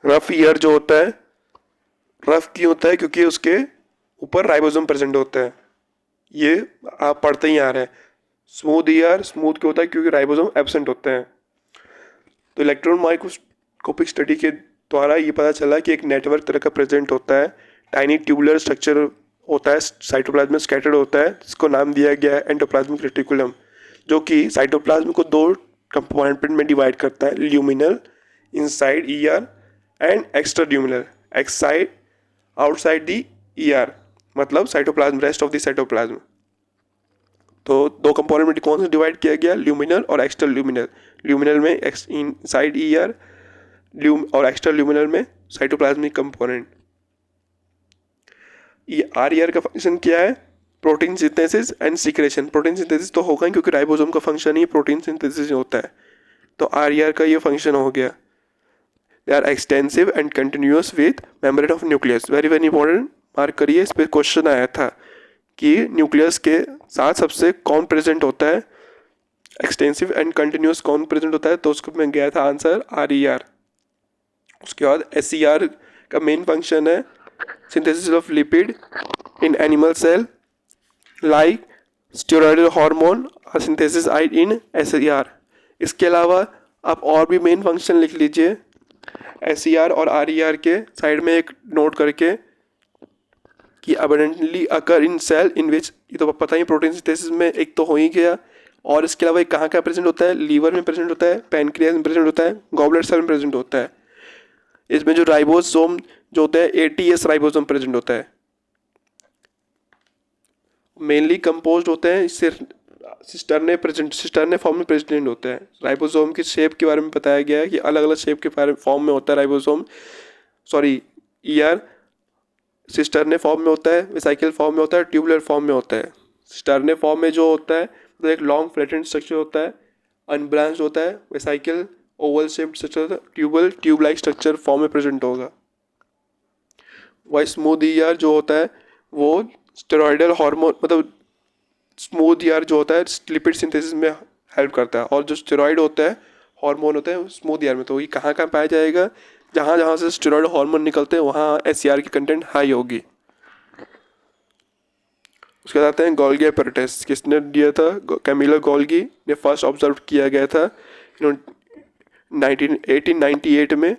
Rough year जो होता है, रफ क्यों होता है? क्योंकि उसके ऊपर राइबोसोम प्रेजेंट होता है, ये आप पढ़ते ही आ रहे हैं। स्मूथ ईयर, स्मूथ क्यों होता है? क्योंकि राइबोसोम एब्सेंट होते हैं। तो इलेक्ट्रॉन माइक्रोस्कोपिक स्टडी के द्वारा ये पता चला कि एक नेटवर्क तरह का प्रेजेंट होता है, टाइनी ट्यूबुलर स्ट्रक्चर होता है, साइटोप्लाज्म में स्कैटर्ड होता है, जिसको नाम दिया गया है एंडोप्लाज्मिक रेटिकुलम, जो कि साइटोप्लाज्म को 2 कंपोनेंट में डिवाइड करता है, luminal inside ER and extra luminal एक्साइड आउटसाइड दी ईआर, मतलब cytoplasm, rest of the cytoplasm. तो 2 कंपोनेंट में कौन से डिवाइड किया गया? ल्यूमिनल और एक्स्ट्रा ल्यूमिनल। ल्यूमिनल में इनसाइड ईआर और एक्स्ट्रा ल्यूमिनल में साइटोप्लाज्मिक कंपोनेंट। आर ईआर का फंक्शन क्या है? Protein synthesis and secretion. Protein synthesis तो होगा क्योंकि राइबोसोम का फंक्शन ही प्रोटीन सिंथेसिस होता है, तो आर ईआर का ये फंक्शन हो गया। They are extensive and continuous with membrane of nucleus. Very very important, mark करिए, इस पर क्वेश्चन आया था कि न्यूक्लियस के साथ सबसे कौन प्रेजेंट होता है, एक्सटेंसिव एंड कंटिन्यूस कौन प्रेजेंट होता है, तो उसको मैं गया था आंसर आर ई आर। उसके बाद एस ई आर का मेन फंक्शन है synthesis of lipid in animal cell like steroidal hormone और सिंथेसिस आइड इन एस ई आर। इसके अलावा आप और भी मेन फंक्शन लिख लीजिए एस ई आर और आर ई आर के साइड में एक नोट करके कि अबंडेंटली अकर इन सेल इन विच, ये तो पता ही प्रोटीन सिंथेसिस में एक तो हो ही गया, और इसके अलावा कहाँ कहाँ प्रेजेंट होता है? लीवर में प्रेजेंट होता है, पैनक्रियास में प्रेजेंट होता है, गॉबलेट सेल में प्रेजेंट होता है। इसमें जो राइबोसोम जो होता है एटीएस राइबोसोम प्रेजेंट होता है, मेनली कंपोज्ड होते हैं सिस्टर्ने फॉर्म में प्रेजेंट होता है। राइबोसोम की शेप के बारे में बताया गया है कि अलग अलग शेप के फॉर्म में होता है ribosome, sorry ER cisternae form में होता है, वेसाइकल फॉर्म में होता है, ट्यूबुलर फॉर्म में होता है। सिस्टर्ने फॉर्म में जो होता है तो एक लॉन्ग फ्लैटेंड स्ट्रक्चर होता है, अनब्रांच्ड होता है, vesicle Oval shaped structure, tube like structure form में प्रेजेंट होगा। वही स्मूथ ईआर जो होता है वो स्टेरॉयडल हार्मोन, मतलब स्मूथ ईआर जो होता है लिपिड सिंथेसिस में हेल्प करता है, और जो स्टेरॉइड होता है हार्मोन होता है स्मूथ ईआर में। तो ये कहाँ कहाँ पाया जाएगा? जहाँ जहाँ से स्टेरॉइड हार्मोन निकलते हैं वहाँ एसईआर की कंटेंट हाई होगी। उसके बाद आते हैं गोल्गी एपैरेटस। किसने दिया था? कैमिलो गोल्गी ने फर्स्ट ऑब्जर्व किया गया था 1898 में।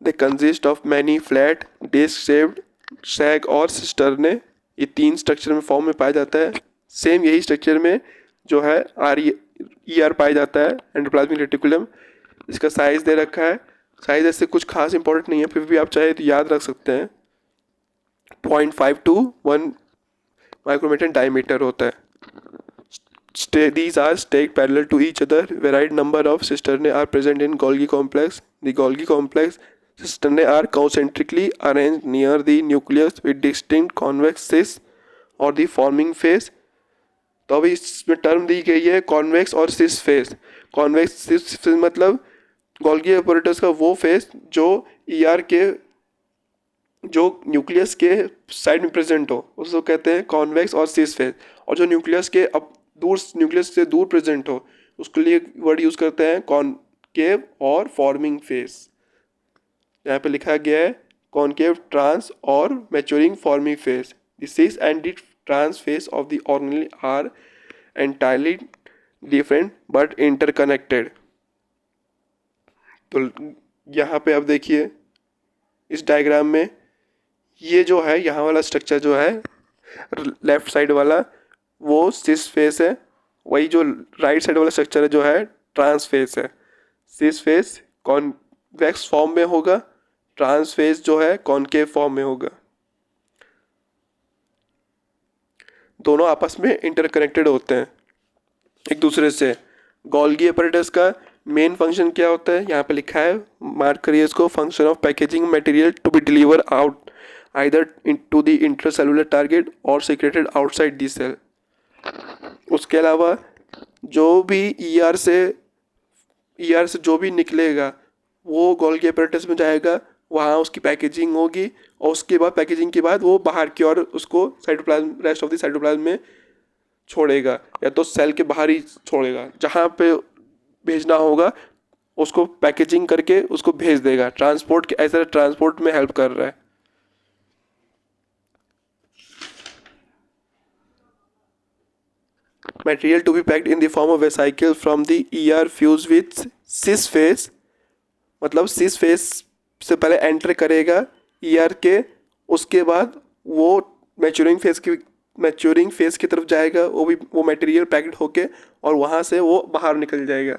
They consist of many flat disc shaped sac और सिस्टर्ने, ये 3 स्ट्रक्चर में फॉर्म में पाया जाता है। सेम यही स्ट्रक्चर में जो है आर पाया जाता है एंडोप्लाज्मिक रेटिकुलम। इसका साइज दे रखा है, साइज ऐसे कुछ खास इंपॉर्टेंट नहीं है, फिर भी आप चाहे तो याद रख सकते हैं। 0.5 to 1 माइक्रोमीटर डायमीटर होता है। These are stacked parallel to each other. Varied number of cisternae are present in Golgi complex. The Golgi complex cisternae are concentrically arranged near the nucleus with distinct convex cis और the forming phase। तो अभी इसमें टर्म दी गई है कॉन्वेक्स और सिस फेज। कॉन्वेक्स सिस फेज मतलब गोल्गी एपैरेटस का वो फेज जो ईआर के जो न्यूक्लियस के साइड में प्रेजेंट हो उसको कहते हैं कॉन्वेक्स और सिस फेज, और जो न्यूक्लियस के अब दूर न्यूक्लियस से दूर प्रेजेंट हो उसके लिए वर्ड यूज करते हैं कॉनकेव और फॉर्मिंग फेज। यहाँ पे लिखा गया है कॉनकेव ट्रांस और maturing forming face. The cis and the trans face of the organelle are entirely different but interconnected. तो यहाँ पे अब देखिए इस डायग्राम में ये जो है यहाँ वाला स्ट्रक्चर जो है लेफ्ट साइड वाला वो सिस फेस है, वही जो राइट साइड वाला स्ट्रक्चर है जो है ट्रांस फेस है। सिस फेस कॉन्वेक्स फॉर्म में होगा, ट्रांस फेस जो है कॉनकेव फॉर्म में होगा। दोनों आपस में इंटरकनेक्टेड होते हैं एक दूसरे से। गोल्गी एपैरेटस का मेन फंक्शन क्या होता है? यहाँ पे लिखा है, मार्क करिए इसको, function of packaging material to be deliver out either to the intracellular target or secreted outside the cell. उसके अलावा जो भी ईआर से जो भी निकलेगा वो गोल्गी एपैरेटस में जाएगा, वहाँ उसकी पैकेजिंग होगी, और उसके बाद पैकेजिंग के बाद वो बाहर की ओर उसको cytoplasm rest of the cytoplasm में छोड़ेगा, या तो सेल के बाहर ही छोड़ेगा। जहाँ पे भेजना होगा उसको पैकेजिंग करके उसको भेज देगा। ट्रांसपोर्ट के ऐसा ट्रांसपोर्ट में हेल्प कर रहा है। Material to be packed in the form of vesicle from the ER fuse with cis face, मतलब सिस फेस से पहले एंटर करेगा ईआर के, उसके बाद वो मैच्योरिंग फेज की तरफ जाएगा, वो मटेरियल पैक्ड होके, और वहाँ से वो बाहर निकल जाएगा।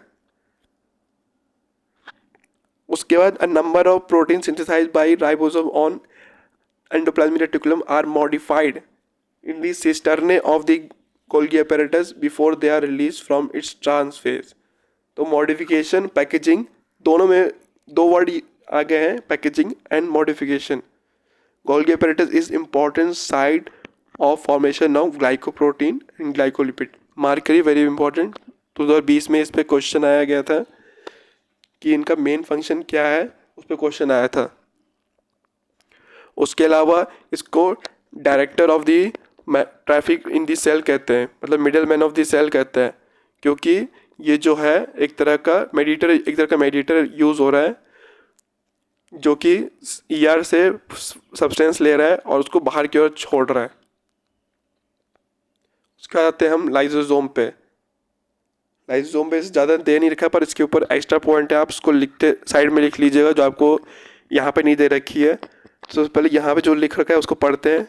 उसके बाद a number of protein synthesized by ribosome on endoplasmic reticulum are modified in the cisternae of the Golgi apparatus before they are release from its trans face. तो मॉडिफिकेशन पैकेजिंग दोनों में 2 वर्ड आ गए हैं, packaging and modification. Golgi apparatus is important site of formation of glycoprotein and glycolipid. Mark करिए, वेरी इंपॉर्टेंट। 2020 में इस पर क्वेश्चन आया गया था कि इनका मेन फंक्शन क्या है, उस पर क्वेश्चन आया था। उसके अलावा इसको director of the traffic in the cell कहते हैं, मतलब middle man of the cell कहते हैं, क्योंकि ये जो है एक तरह का मेडिएटर यूज़ हो रहा है जो कि ईआर से सब्सटेंस ले रहा है और उसको बाहर की ओर छोड़ रहा है। उसके बाद आते हैं हम लाइसोसोम पे। लाइसोसोम पे ज़्यादा दे नहीं रखा, पर इसके ऊपर एक्स्ट्रा पॉइंट है, आप उसको लिखते साइड में लिख लीजिएगा जो आपको यहाँ पे नहीं दे रखी है। तो पहले यहाँ पे जो लिख रखा है उसको पढ़ते हैं।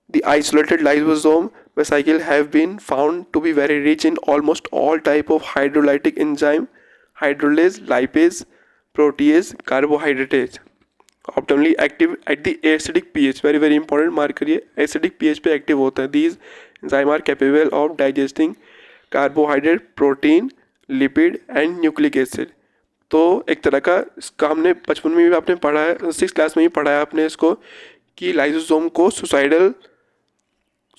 The isolated lysosome vesicle have been found to be very rich in almost all type of hydrolytic enzyme, hydrolase, lipase, protease, carbohydrate, optimally active at the acidic pH. Very very important, mark करिए, acidic pH पे active होता है। These enzyme are capable of digesting carbohydrate, protein, lipid and nucleic acid। तो एक तरह का इसका हमने बचपन में भी आपने पढ़ा है, 6th क्लास में ही पढ़ा है आपने इसको, कि लाइसोसोम को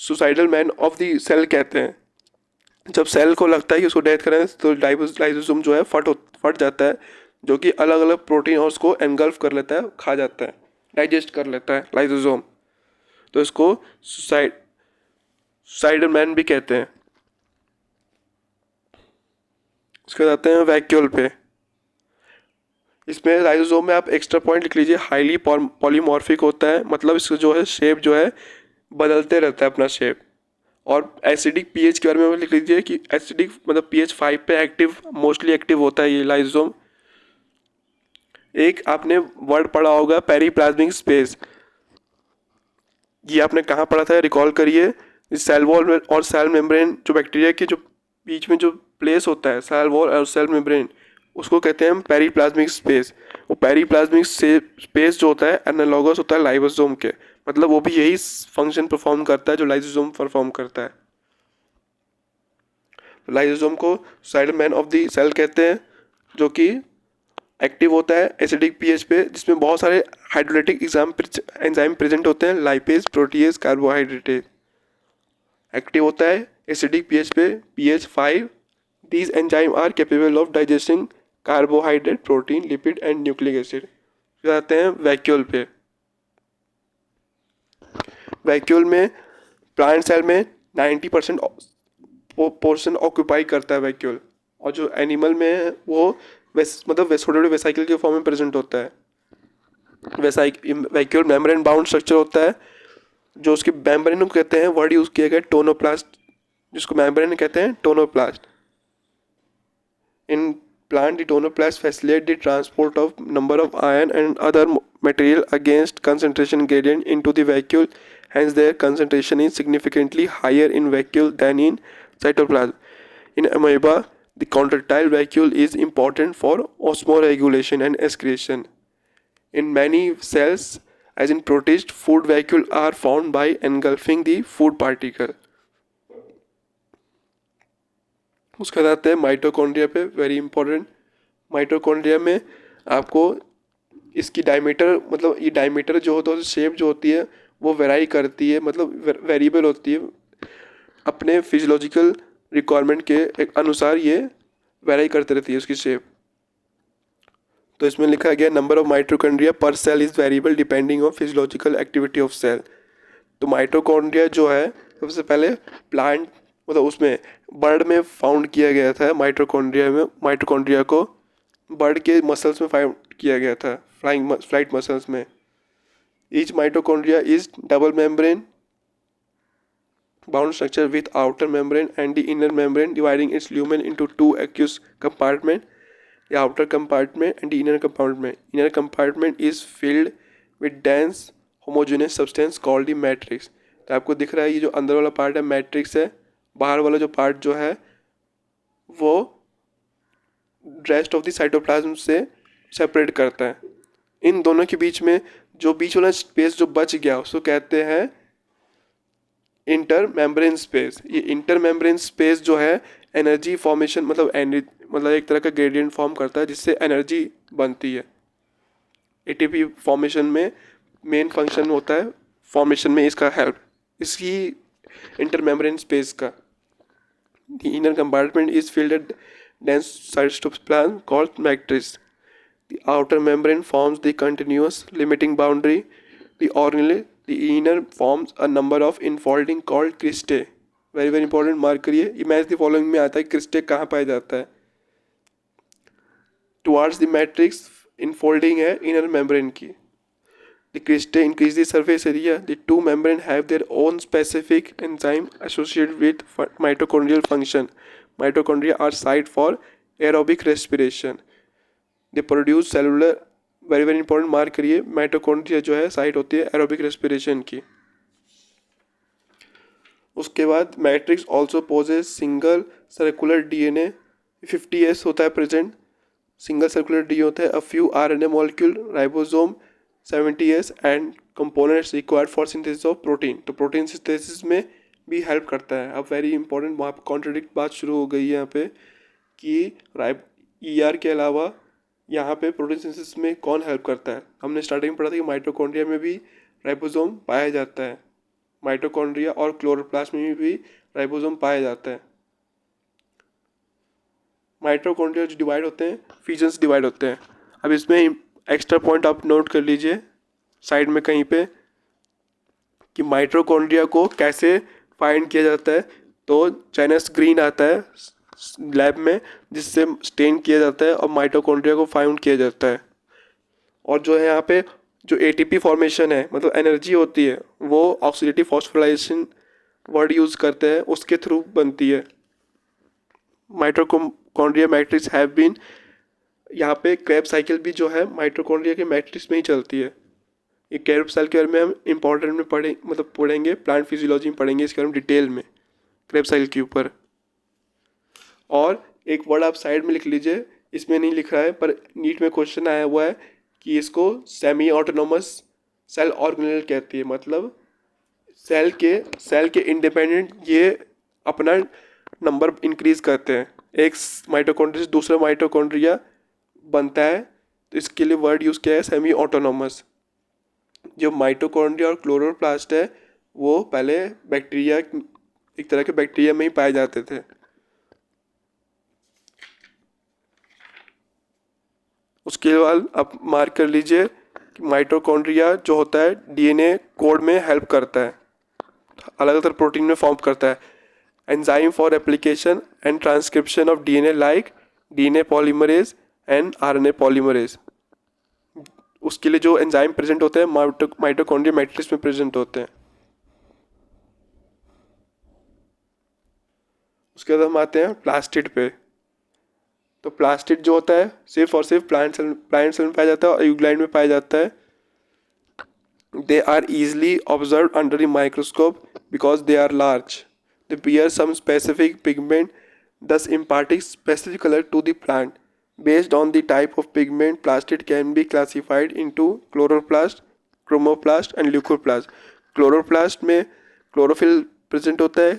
suicidal man of the cell कहते हैं। जब सेल को लगता है कि उसको डेथ करना है तो लाइसोसोम जो है फट जाता है, जो कि अलग अलग प्रोटीन और उसको एनगल्फ कर लेता है, खा जाता है, डाइजेस्ट कर लेता है लाइसोसोम। तो इसको सुसाइडल मैन भी कहते हैं। उसके बाद आते हैं वैक्यूल पे। इसमें लाइसोसोम में आप एक्स्ट्रा पॉइंट लिख लीजिए, हाईली पॉलीमॉर्फिक होता है, मतलब इसका जो है शेप जो है बदलते रहता है अपना शेप। और एसिडिक पीएच के बारे में लिख लीजिए कि एसिडिक मतलब पीएच 5 पे एक्टिव, मोस्टली एक्टिव होता है ये लाइसोसोम। एक आपने वर्ड पढ़ा होगा पेरीप्लाज्मिक स्पेस, ये आपने कहाँ पढ़ा था, रिकॉल करिए। सेल वॉल और सेल मेम्ब्रेन जो बैक्टीरिया के जो बीच में जो प्लेस होता है, सेल वॉल और सेल मेम्ब्रेन, उसको कहते हैं हम पेरीप्लाज्मिक स्पेस। वो पेरीप्लाज्मिक स्पेस जो होता है एनालॉगस होता है लाइसोसोम के, मतलब वो भी यही फंक्शन परफॉर्म करता है जो लाइसोसोम परफॉर्म करता है। लाइसोसोम को side man of the cell कहते हैं, जो कि एक्टिव होता है एसिडिक पीएच पे, जिसमें बहुत सारे हाइड्रोलाइटिक एंजाइम प्रेजेंट होते हैं, लाइपेज, प्रोटीएज, कार्बोहाइड्रेटेज। एक्टिव होता है एसिडिक पीएच पे, pH 5। These enzyme are capable of digesting carbohydrate, protein, lipid and nucleic acid. आते हैं वैक्यूल पे। वैक्यूल में प्लांट सेल में 90% पोर्शन ऑक्यूपाई करता है वैक्यूल, और जो एनिमल में है वो मतलब छोटे छोटे वेसाइकिल के फॉर्म में प्रेजेंट होता है। वैक्यूल मेम्ब्रेन बाउंड स्ट्रक्चर होता है, जो उसके मेम्ब्रेन को कहते हैं, वर्ड यूज किया गया टोनोप्लास्ट, जिसको मेम्ब्रेन कहते हैं tonoplast. In plant, the tonoplast facilitate the transport of number of ion and other material against concentration gradient into the vacuole. Hence, their concentration is significantly higher in vacuole than in cytoplasm. In amoeba, the contractile vacuole is important for osmoregulation and excretion. In many cells, as in protist, food vacuole are formed by engulfing the food particle. उसके बाद आते हैं माइटोकॉन्ड्रिया पे, वेरी इंपॉर्टेंट। माइटोकॉन्ड्रिया में आपको इसकी डायमीटर, मतलब ये डायमीटर जो होता है, शेप जो होती है वो वेराई करती है, मतलब वेरिएबल होती है, अपने फिजियोलॉजिकल रिक्वायरमेंट के अनुसार ये वेराई करते रहती है उसकी शेप। तो इसमें लिखा गया number of mitochondria per cell is variable depending on physiological activity of cell. तो माइटोकॉन्ड्रिया जो है सबसे पहले प्लांट मतलब उसमें बर्ड में फाउंड किया गया था। माइटोकॉन्ड्रिया को बर्ड के मसल्स में फाउंड किया गया था, फ्लाइट मसल्स में। Each mitochondria is double membrane bound structure with outer membrane and the inner membrane dividing its lumen into two aqueous compartment, the outer compartment and the inner compartment. Inner compartment is filled with dense homogeneous substance called the matrix. तो आपको दिख रहा है ये जो अंदर वाला पार्ट है मैट्रिक्स है, बाहर वाला जो पार्ट जो है वो रेस्ट ऑफ द साइटोप्लाज्म से सेपरेट करता है। इन दोनों के बीच में जो बीच वाला स्पेस जो बच गया उसको कहते हैं इंटर मेम्ब्रेन स्पेस। ये इंटर मेम्ब्रेन स्पेस जो है एनर्जी फॉर्मेशन मतलब एक तरह का ग्रेडियंट फॉर्म करता है जिससे एनर्जी बनती है। एटीपी फॉर्मेशन में मेन फंक्शन होता है फॉर्मेशन में इसका हेल्प, इसकी इंटर मेम्ब्रेन स्पेस का। The inner compartment is filled with dense cytoplasm called matrix. The outer membrane forms the continuous limiting boundary. The inner forms a number of infolding called cristae. Very very important, mark करिए। इमेज द फॉलोइंग में आता है क्रिस्टे कहाँ पाया जाता है। टुवार्ड्स द मैट्रिक्स इनफोल्डिंग है इनर मेम्ब्रेन की। The cristae increase the surface area. The two membranes have their own specific enzyme associated with mitochondrial function. Mitochondria are site for aerobic respiration. They produce cellular, very very important, mark करिए। माइटोकॉन्ड्रिया जो है साइट होती है एरोबिक रेस्पिरेशन की। उसके बाद matrix also possess single circular DNA 50s होता है प्रेजेंट। सिंगल सर्कुलर डी होता है a few RNA molecule, ribosome 70s and components required for synthesis of protein. तो प्रोटीन सिंथेसिस में भी हेल्प करता है। अब वेरी इंपॉर्टेंट वहाँ पर कॉन्ट्रडिक्ट बात शुरू हो गई है यहाँ पे कि ER के अलावा यहाँ पे प्रोटीन सिंथेसिस में कौन हेल्प करता है। हमने स्टार्टिंग में पढ़ा था कि माइटोकॉन्ड्रिया में भी राइबोसोम पाया जाता है, माइटोकॉन्ड्रिया और क्लोरोप्लास्ट में भी राइबोसोम पाया जाता है। माइटोकॉन्ड्रिया जो डिवाइड होते हैं फ्यूजन्स डिवाइड होते हैं। अब इसमें एक्स्ट्रा पॉइंट आप नोट कर लीजिए साइड में कहीं पे कि माइटोकॉन्ड्रिया को कैसे फाइंड किया जाता है। तो चाइनस ग्रीन आता है लैब में जिससे स्टेन किया जाता है और माइटोकॉन्ड्रिया को फाइंड किया जाता है। और जो है यहाँ पे जो एटीपी फॉर्मेशन है मतलब एनर्जी होती है वो ऑक्सीडेटिव फॉस्फोराइलेशन वर्ड यूज़ करते हैं उसके थ्रू बनती है। माइटोकॉन्ड्रिया मैट्रिक्स हैव बीन, यहाँ पे क्रेब साइकिल भी जो है माइटोकॉन्ड्रिया के मैट्रिक्स में ही चलती है। ये क्रेब साइकिल के बारे में हम इम्पोर्टेंट में पढ़ेंगे प्लांट फिजियोलॉजी में पढ़ेंगे इसके बारे में डिटेल में क्रेब साइकिल के ऊपर। और एक वर्ड आप साइड में लिख लीजिए, इसमें नहीं लिख रहा है पर नीट में क्वेश्चन आया हुआ है कि इसको सेमी ऑटोनोमस सेल ऑर्गेनेल कहती है। मतलब सेल के इंडिपेंडेंट ये अपना नंबर इंक्रीज करते हैं। एक माइटोकॉन्ड्रिया से दूसरा माइटोकॉन्ड्रिया बनता है तो इसके लिए वर्ड यूज़ किया है सेमी ऑटोनोमस। जो माइटोकॉन्ड्रिया और क्लोरोप्लास्ट है वो पहले बैक्टीरिया, एक तरह के बैक्टीरिया में ही पाए जाते थे। उसके बाद आप मार्क कर लीजिए कि माइटोकॉन्ड्रिया जो होता है डीएनए कोड में हेल्प करता है, अलग अलग प्रोटीन में फॉर्म करता है। Enzyme for application and transcription of DNA like DNA polymerase and RNA polymerase. उसके लिए जो एंजाइम प्रेजेंट होते हैं माइटोकॉन्ड्रिया मैट्रिक्स में प्रेजेंट होते हैं। उसके बाद हम आते हैं प्लास्टिड पे। तो प्लास्टिड जो होता है सिर्फ और सिर्फ प्लांट सेल में पाया जाता है और यूग्लैंड में पाया जाता है। They are easily observed under the microscope because they are large. They bear some specific pigment, thus imparting specific color to the plant. Based on the type of pigment, plastid can be classified into chloroplast, chromoplast and leucoplast. Chloroplast में chlorophyll present होता है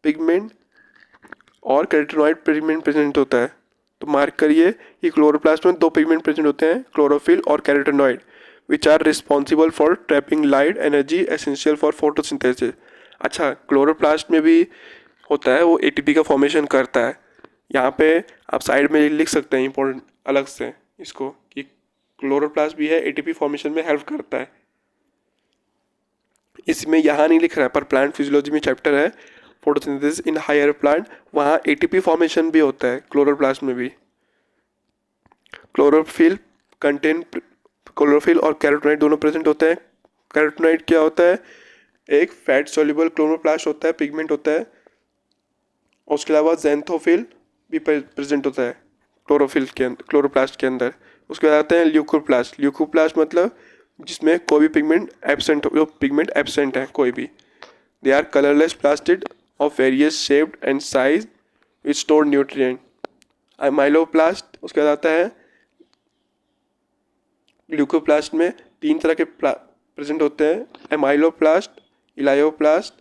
पिगमेंट और कैरोटीनॉइड पिगमेंट प्रेजेंट होता है। तो मार्क करिए कि क्लोरोप्लास्ट में दो पिगमेंट प्रेजेंट होते हैं, क्लोरोफिल और carotenoid, which are responsible for trapping light energy essential for photosynthesis. अच्छा, क्लोरोप्लास्ट में भी होता है, वो एटीपी का फॉर्मेशन करता है। यहाँ पे आप साइड में लिख सकते हैं इंपॉर्टेंट अलग से इसको कि क्लोरोप्लास्ट भी है, एटीपी फॉर्मेशन में हेल्प करता है। इसमें यहाँ नहीं लिख रहा है पर प्लांट फिजियोलॉजी में चैप्टर है फोटोसिंथेसिस इन हायर प्लांट, वहाँ एटीपी फॉर्मेशन भी होता है क्लोरोप्लास्ट में भी। क्लोरोफिल और कैरोटीनॉइड दोनों प्रेजेंट होते हैं। कैरोटीनॉइड क्या होता है? एक फैट सोल्यूबल क्लोरोप्लास्ट होता है, पिगमेंट होता है। और उसके अलावा ज़ैंथोफिल भी प्रेजेंट होता है क्लोरोप्लास्ट के अंदर। उसके बाद आते हैं ल्यूकोप्लास्ट। ल्यूकोप्लास्ट मतलब जिसमें कोई भी पिगमेंट एब्सेंट हो, जो पिगमेंट एब्सेंट है कोई भी। They are colourless plastid of various shaped and size which store nutrient. Amyloplast. उसके बाद आता है ल्यूकोप्लास्ट में तीन तरह के प्रेजेंट होते हैं, एमाइलोप्लास्ट, इलायोप्लास्ट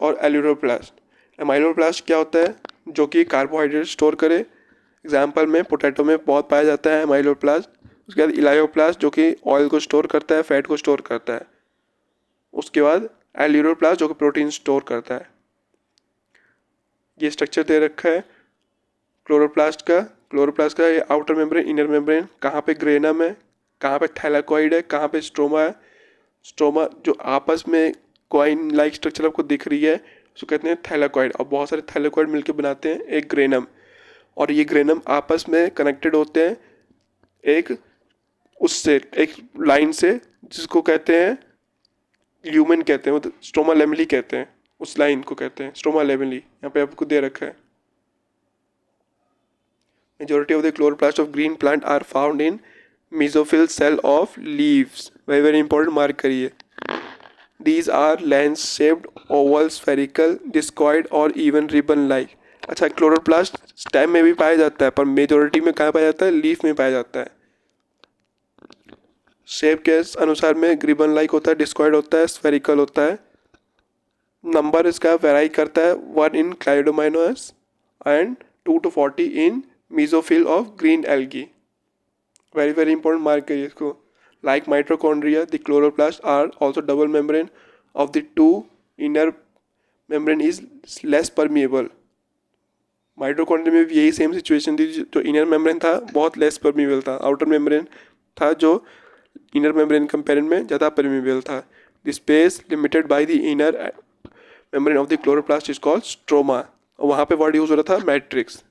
और एल्यूरोप्लास्ट। एमाइलोप्लास्ट क्या होता है? जो कि कार्बोहाइड्रेट स्टोर करे। एग्जाम्पल में पोटैटो में बहुत पाया जाता है एमाइलोप्लास्ट। उसके बाद इलायोप्लास्ट जो कि ऑयल को स्टोर करता है, फैट को स्टोर करता है। उसके बाद एल्यूरोप्लास्ट जो कि प्रोटीन स्टोर करता है। ये स्ट्रक्चर दे रखा है क्लोरोप्लास्ट का ये आउटर मेम्ब्रेन, इनर मेम्ब्रेन, कहाँ पे ग्रेनम है, कहाँ पे थैलाकॉइड है, कहाँ पे स्ट्रोमा है। स्ट्रोमा जो आपस में कॉइन लाइक स्ट्रक्चर आपको दिख रही है उसको कहते हैं थैलाकॉइड, और बहुत सारे थैलाकॉइड मिलकर बनाते हैं एक ग्रेनम। और ये ग्रेनम आपस में कनेक्टेड होते हैं एक लाइन से जिसको कहते हैं ल्यूमेन कहते हैं, मतलब स्ट्रोमा लेमेली कहते हैं, उस लाइन को कहते हैं स्ट्रोमा लेमेली। यहाँ पे आपको दे रखा है। Majority of the chloroplasts of green plant are found in mesophyll cell of leaves. Very very important, mark करिए। These are lens shaped, oval, spherical, discoid और even ribbon like. अच्छा, क्लोरोप्लास्ट स्टेम में भी पाया जाता है पर मेजोरिटी में कहाँ पाया जाता है? लीफ में पाया जाता है। शेप के अनुसार में रिबन लाइक होता है, डिस्कॉइड होता है, स्फेरिकल होता है। नंबर इसका वेराई करता है 1 in क्लाइडोमाइनस and 2 to 40 in mesophyll of green algae. Very very important, mark करिए इसको। Like mitochondria, the chloroplasts are also double membrane of the two inner membrane is less permeable. Mitochondria में भी यही सेम सिचुएशन थी, जो इनर मेम्ब्रेन था बहुत लेस परमीबल था, आउटर मेम्ब्रेन था जो इनर मेम्ब्रेन कंपेरिजन में ज़्यादा परमीबल था। The space limited by the inner membrane of the chloroplast is called stroma, और वहाँ पे वर्ड यूज़ हो रहा था मैट्रिक्स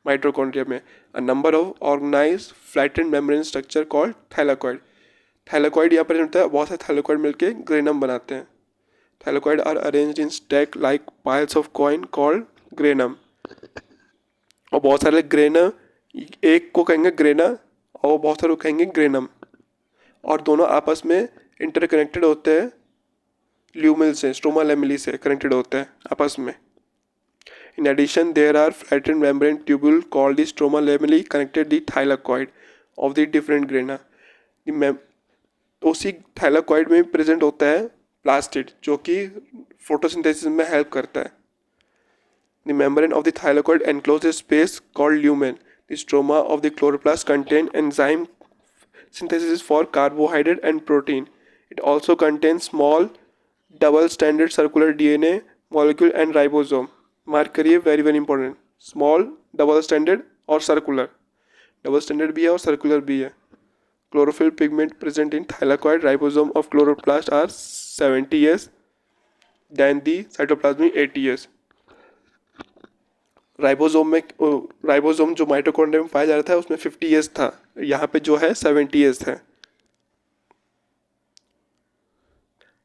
माइटोकॉन्ड्रिया में। A number of organised flattened membrane structure called thylakoid. Thylakoid यहाँ पर होता है, बहुत सारे थैलेकॉइड मिलके ग्रेनम बनाते हैं। Thylakoid are arranged in stack like piles of coin called granum. और बहुत सारे ग्रेना, एक को कहेंगे ग्रेना और बहुत सारे को कहेंगे ग्रेनम, और दोनों आपस में इंटरकनेक्टेड होते हैं, ल्यूमेल से, स्ट्रोमा लेमिली से कनेक्टेड होते हैं आपस में। In addition, there are flattened membrane tubule called the stroma lamella connected the thylakoid of the different grana. उसी thylakoid में प्रेजेंट होता है प्लास्टिड, जो कि फोटोसिंथेसिस में हेल्प करता है। The membrane of the thylakoid encloses space called lumen. The stroma of the chloroplast contain enzyme synthesis for carbohydrate and protein. It also contains small double-stranded circular DNA molecule and ribosome. Mark करिए, very very important, small double standard और सर्कुलर, डबल स्टैंडर्ड भी है और सर्कुलर भी है। Chlorophyll pigment present in thylakoid ribosome of chloroplast are 70 years than the cytoplasm 80 years। Ribosome जो माइटोकॉन्ड्रिया में पाया जा रहा था उसमें 50 years था, यहाँ पे जो है 70 years है।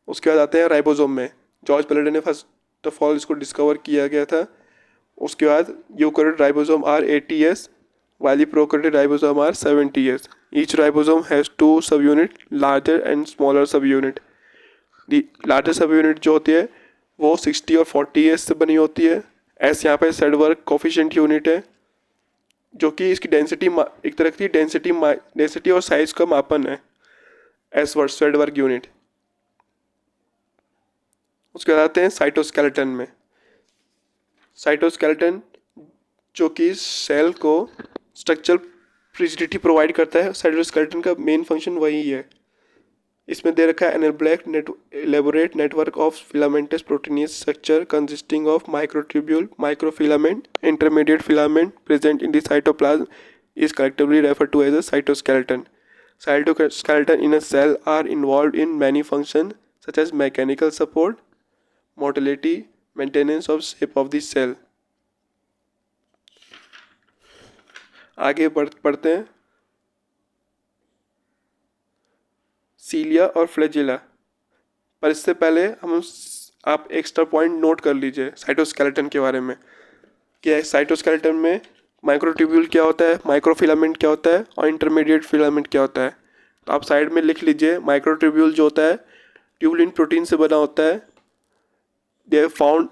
उसके बाद आते हैं राइबोसोम में। जॉर्ज पेलेडे ने फर्स्ट ऑफ ऑल इसको डिस्कवर किया गया था। उसके बाद eukaryotic ribosome are 80 years while the prokaryotic ribosome are 70 years. Each ribosome has two subunit, larger and smaller subunit. The larger subunit जो होती है वो 60 और 40 years से बनी होती है। एस यहाँ पे सेडवर्ग कोफिशिएंट यूनिट है, जो कि इसकी डेंसिटी, एक तरह की डेंसिटी और साइज का मापन है। S word Svedberg unit. उसके बाद आते हैं साइटोस्केलेटन में। साइटोस्केलेटन जो कि सेल को स्ट्रक्चरल रिजिडिटी प्रोवाइड करता है, साइटोस्केलेटन का मेन फंक्शन वही है। इसमें दे रखा है an elaborate network of filamentous proteinaceous structure consisting of microtubule, microfilament, intermediate filament present in the cytoplasm is collectively referred to as a cytoskeleton. Cytoskeleton in a cell are involved in many functions such as mechanical support, motility, maintenance of shape of the cell. आगे पढ़ते हैं सीलिया और फ्लैजिला। पर इससे पहले आप एक्स्ट्रा पॉइंट नोट कर लीजिए साइटोस्केलेटन के बारे में कि साइटोस्केलेटन में माइक्रोट्यूब्यूल क्या होता है, माइक्रोफिलामेंट क्या होता है और इंटरमीडिएट फिलामेंट क्या होता है। तो आप साइड में लिख लीजिए, माइक्रोट्यूब्यूल जो होता है ट्यूबुलिन प्रोटीन से बना होता है। दे फाउंड,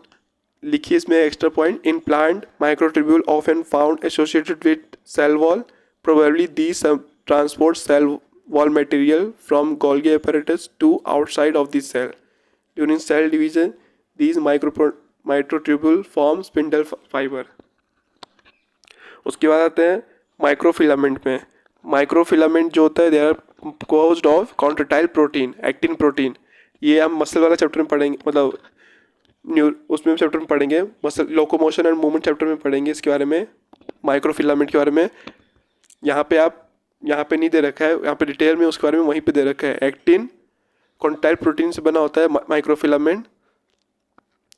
लिखिए इसमें extra point, in plant microtubule often found associated with cell wall, probably these transport cell wall material from Golgi apparatus to outside of the cell. During cell division, these microtubule form spindle fiber. उसके बाद आते हैं माइक्रोफिलामेंट में। माइक्रोफिलामेंट जो होता है they are composed of contractile protein, actin protein. ये हम मसल वाला चैप्टर में पढ़ेंगे, मतलब उसमें चैप्टर में पढ़ेंगे, muscle locomotion and movement chapter में पढ़ेंगे इसके बारे में, माइक्रोफिलामेंट के बारे में। यहाँ पे नहीं दे रखा है, यहाँ पे डिटेल में उसके बारे में वहीं पे दे रखा है। एक्टिन कॉन्टैक्ट प्रोटीन से बना होता है माइक्रोफिलामेंट,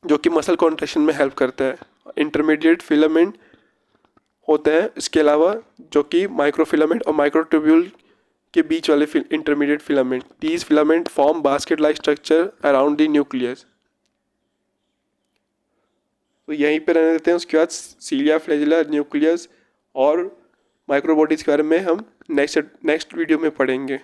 जो कि मसल कॉन्ट्रैक्शन में हेल्प करता है। इंटरमीडिएट फिलामेंट होते हैं इसके अलावा, जो कि माइक्रोफिलामेंट और माइक्रोट्यूब्यूल के बीच वाले intermediate filament. These filament form basket like structure around the nucleus. तो यहीं पे रहने देते हैं। उसके बाद सीलिया, फ्लैजिला, न्यूक्लियस और माइक्रोबॉडीज़ के बारे में हम नेक्स्ट वीडियो में पढ़ेंगे।